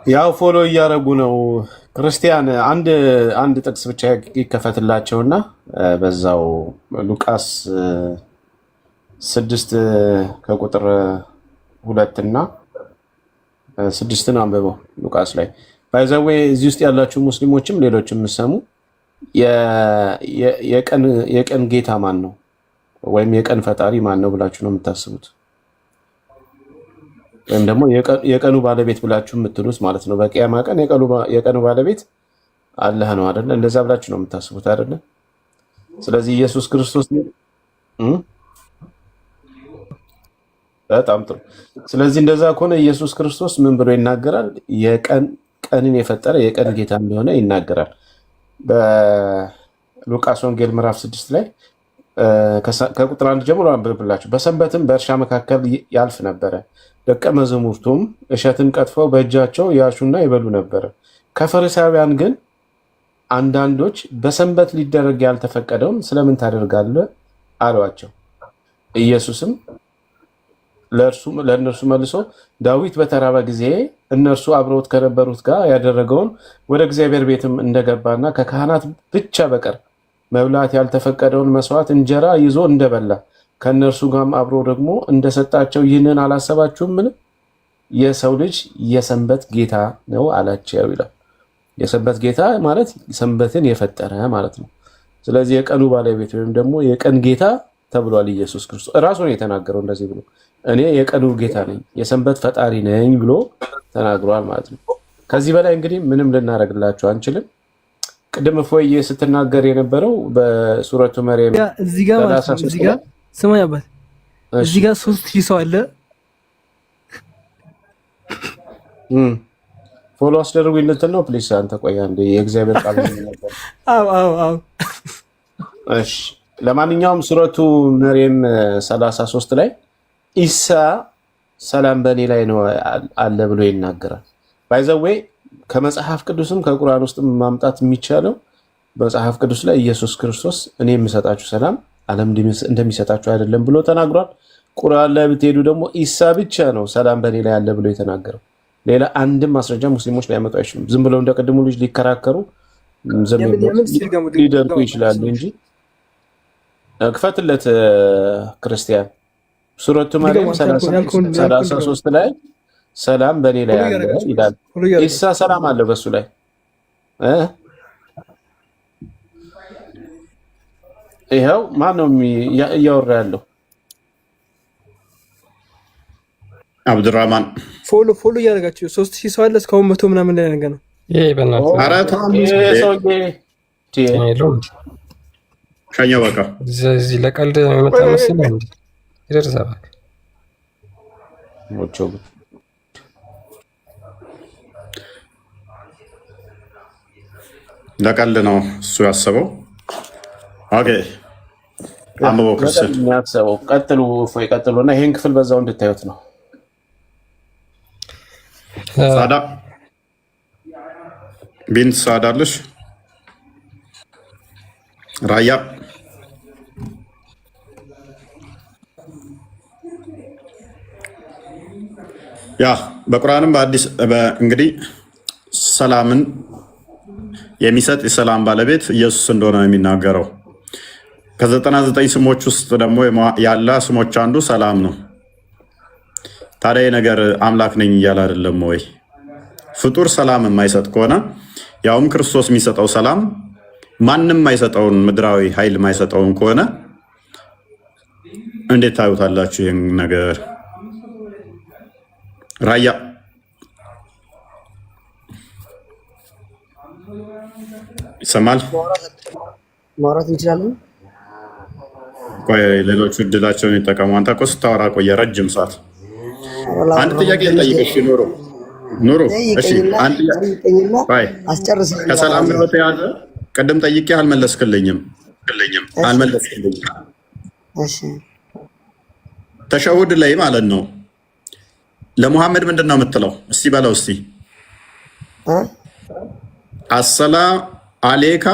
ያው ፎሎ እያደረጉ ነው። ክርስቲያን አንድ ጥቅስ ብቻ ይከፈትላቸውና በዛው ሉቃስ 6 ከቁጥር 2 እና 6 አንብበው። ሉቃስ ላይ ባይዘዌ እዚህ ውስጥ ያላችሁ ሙስሊሞችም ሌሎችም የምትሰሙ የቀን ጌታ ማን ነው ወይም የቀን ፈጣሪ ማን ነው ብላችሁ ነው የምታስቡት? ወይም ደግሞ የቀኑ ባለቤት ብላችሁ የምትሉት ማለት ነው። በቂያማ ቀን የቀኑ ባለቤት አላህ ነው አይደለ? እንደዛ ብላችሁ ነው የምታስቡት አይደለ? ስለዚህ ኢየሱስ ክርስቶስ በጣም ጥሩ። ስለዚህ እንደዛ ከሆነ ኢየሱስ ክርስቶስ ምን ብሎ ይናገራል? ቀንን የፈጠረ የቀን ጌታ እንደሆነ ይናገራል። በሉቃስ ወንጌል ምዕራፍ 6 ላይ ከቁጥር 1 ጀምሮ አንብብላችሁ። በሰንበትም በእርሻ መካከል ያልፍ ነበረ። ደቀ መዛሙርቱም እሸትን ቀጥፈው በእጃቸው ያሹና ይበሉ ነበረ። ከፈሪሳውያን ግን አንዳንዶች በሰንበት ሊደረግ ያልተፈቀደውን ስለምን ታደርጋለህ አሏቸው። ኢየሱስም ለእነርሱ መልሶ ዳዊት በተራበ ጊዜ እነርሱ አብረውት ከነበሩት ጋር ያደረገውን ወደ እግዚአብሔር ቤትም እንደገባና ከካህናት ብቻ በቀር መብላት ያልተፈቀደውን መስዋዕት እንጀራ ይዞ እንደበላ ከእነርሱ ጋርም አብሮ ደግሞ እንደሰጣቸው ይህንን አላሰባችሁም? ምን የሰው ልጅ የሰንበት ጌታ ነው አላቸው ይላል። የሰንበት ጌታ ማለት ሰንበትን የፈጠረ ማለት ነው። ስለዚህ የቀኑ ባለቤት ወይም ደግሞ የቀን ጌታ ተብሏል። ኢየሱስ ክርስቶስ ራሱ ነው የተናገረው እንደዚህ ብሎ እኔ የቀኑ ጌታ ነኝ የሰንበት ፈጣሪ ነኝ ብሎ ተናግሯል ማለት ነው። ከዚህ በላይ እንግዲህ ምንም ልናደርግላችሁ አንችልም። ቅድም እፎዬ ስትናገር የነበረው በሱረቱ መርየም እዚህ ጋር ማለት ነው። እዚህ ጋር ስማኝ አባት፣ እዚህ ጋር 3000 ሰው አለ። ፎሎ አስደርጉኝ ልትል ነው? ፕሊስ አንተ ቆይ አንዴ የእግዚአብሔር ቃል ነበር። አዎ እሺ። ለማንኛውም ሱረቱ መርየም 33 ላይ ኢሳ ሰላም በእኔ ላይ ነው አለ ብሎ ይናገራል። ባይዘዌ ከመጽሐፍ ቅዱስም ከቁርአን ውስጥ ማምጣት የሚቻለው በመጽሐፍ ቅዱስ ላይ ኢየሱስ ክርስቶስ እኔ የምሰጣችሁ ሰላም ዓለም እንደሚሰጣችሁ አይደለም ብሎ ተናግሯል። ቁርአን ላይ ብትሄዱ ደግሞ ኢሳ ብቻ ነው ሰላም በእኔ ላይ አለ ብሎ የተናገረው። ሌላ አንድም ማስረጃ ሙስሊሞች ሊያመጡ አይችሉም። ዝም ብለው እንደቀድሙ ልጅ ሊከራከሩ ሊደርቁ ይችላሉ እንጂ ክፈትለት ክርስቲያን ሱረቱ መርየም 33 ላይ ሰላም በእኔ ላይ አለ ይላል። ኢሳ ሰላም አለ በሱ ላይ ይኸው ማነው እያወራ ያለው? አብዱራህማን ፎሎ እያደረጋችሁ 3000 ሰው አለ። እስካሁን 100 ምናምን ላይ ነገር ነው። ሸኛው በቃ እዚህ ለቀልድ የመጣ መስሎኝ እንዴ ይደርሳል። ለቀልድ ነው እሱ ያሰበው። ኦኬ አንብቦ ክርስቲያን ያሰበው ቀጥሉ እና ይሄን ክፍል በዛው እንድታዩት ነው። ሳዳ ቢንት ሳዳ አለሽ? ራያ ያ በቁርአንም በአዲስ እንግዲህ ሰላምን የሚሰጥ የሰላም ባለቤት ኢየሱስ እንደሆነ ነው የሚናገረው። ከ99 ስሞች ውስጥ ደግሞ ያለ ስሞች አንዱ ሰላም ነው። ታዲያ ነገር አምላክ ነኝ እያለ አይደለም ወይ? ፍጡር ሰላም የማይሰጥ ከሆነ ያውም ክርስቶስ የሚሰጠው ሰላም ማንም የማይሰጠውን ምድራዊ ኃይል የማይሰጠውን ከሆነ እንዴት ታዩታላችሁ ይህን ነገር? ራያ ይሰማል? ማውራት እንችላለን? ቆይ ሌሎቹ እድላቸውን ይጠቀሙ። አንተ እኮ ስታወራ ቆየ ረጅም ሰዓት። አንድ ጥያቄ ልጠይቅሽ ኑሩ። እሺ አንድ ከሰላም ጋር በተያያዘ ቅድም ጠይቄ አልመለስክልኝም። እሺ ተሸሁድ ላይ ማለት ነው ለሙሐመድ ምንድን ነው የምትለው? እስቲ በለው እስቲ አሰላም አሌካ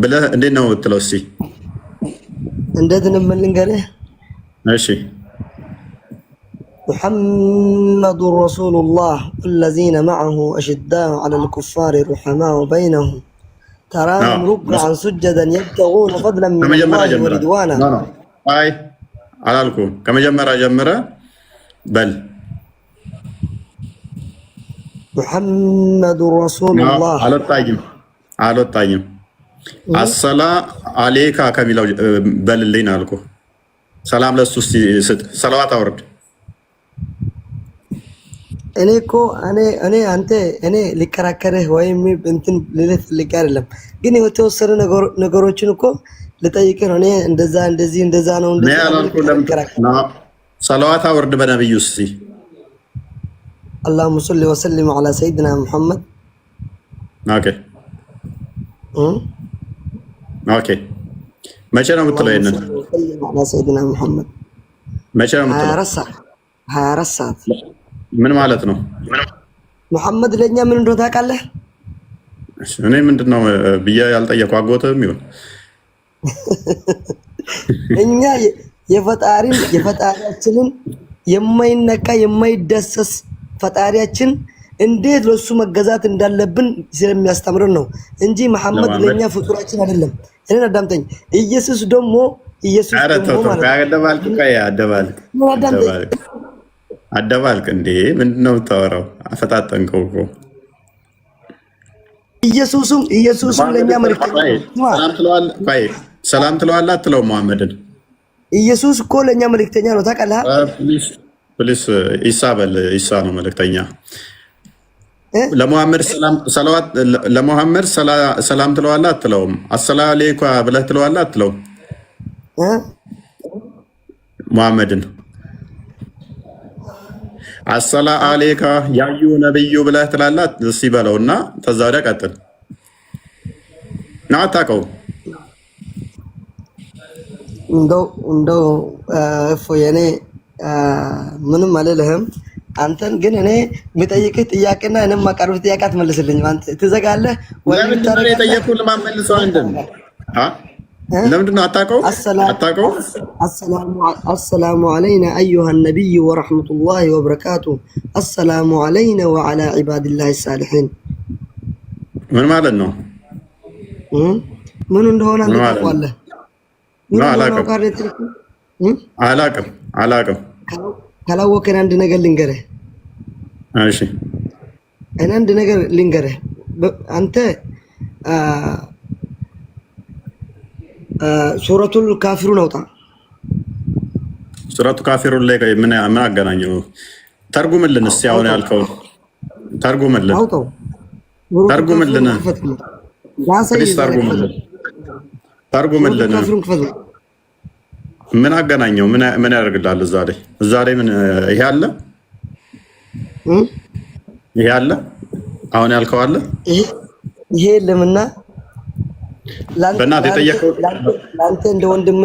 ብለህ እንዴት ነው የምትለው? እስቲ እንዴት ነው የምንገርህ? እሺ محمد رسول الله والذين معه أشداء على الكفار رحماء بينهم تراهم ركعا سجدا يبتغون فضلا من الله ورضوانا. አይ አላልኩም። ከመጀመሪያ ጀምረ በል محمد رسول الله አልወጣኝም። አሰላም አሌካ ከሚለው በልልኝ አልኩ። ሰላም ለሱ ስጥ፣ ሰላዋት አውርድ። እኔ እኮ እኔ ሊከራከርህ ወይም እንትን ልልህ ፈልጌ አይደለም፣ ግን የተወሰኑ ነገሮችን እኮ ልጠይቅህ ነው። እኔ እንደዛ ነው ሰላዋት አውርድ በነብዩ እስቲ اللهم صل وسلم على سيدنا محمد. ኦኬ መቼ ነው የምትለው? ይሄንን على سيدنا محمد መቼ ነው የምትለው? 24 ሰዓት ምን ማለት ነው? መሐመድ ለኛ ምን እንደሆነ ታውቃለህ? እኔ ምንድነው ብዬ ያልጠየቁ አጎትም ይሁን እኛ የፈጣሪያችንን የማይነካ የማይደሰስ ፈጣሪያችን እንዴት ለሱ መገዛት እንዳለብን ስለሚያስተምረን ነው እንጂ መሐመድ ለኛ ፍጡራችን አይደለም። እኔን አዳምጠኝ። ኢየሱስ ደግሞ አደባልቅ እንዴ ምንድነው የምታወራው? አፈጣጠንከው እኮ ኢየሱስም ለኛ መልእክተኛ ሰላም ትለዋለህ አትለውም? መሐመድን ኢየሱስ እኮ ለኛ መልእክተኛ ነው ታውቃለህ? ፕሊስ ኢሳ በል። ኢሳ ነው መልእክተኛ። ለሙሐመድ ሰላም ትለዋለህ አትለውም? አሰላሙ አለይኩም ብለህ ትለዋለህ አትለውም? ሙሐመድን አሰላሙ አለይካ ያዩ ነብዩ ብለህ ትላለህ? እስኪ በለውና ተዛ ወዲያ ቀጥል ነው። አታውቀውም? እንደው እፎይ እኔ ምንም አልልህም። አንተን ግን እኔ የምጠይቅህ ጥያቄና እኔ የማቀርብህ ጥያቄ አትመልስልኝም። አንተ ትዘጋለህ ወይ? ለምንድን ነው የጠየኩህ? ለማመልሰው አንደም ለምንድን ነው አታውቀውም? አሰላሙ አለይና አዩሃ ነቢይ ወረሕመቱላሂ ወበረካቱ አሰላሙ አለይና ወዓላ ዒባዲላሂ ሳሊሒን። ምን ማለት ነው? ምን እንደሆነ አንተ ታውቃለህ? አላውቅም። ካላወቅን አንድ ነገር ልንገርህ። እሺ አንድ ነገር ልንገርህ። አንተ ሱረቱል ካፊሩን አውጣ። ሱረቱ ካፊሩን ላይ ምን አገናኘው? ተርጉምልን እስኪ አሁን ያልከው ተርጉምልን። ምን አገናኘው? ምን ያደርግላል? እዛ ላይ ምን ይሄ አለ? ይሄ አለ? አሁን ያልከው አለ? ይሄ ለምና በእናትህ የጠየቀው ላንተ እንደ ወንድም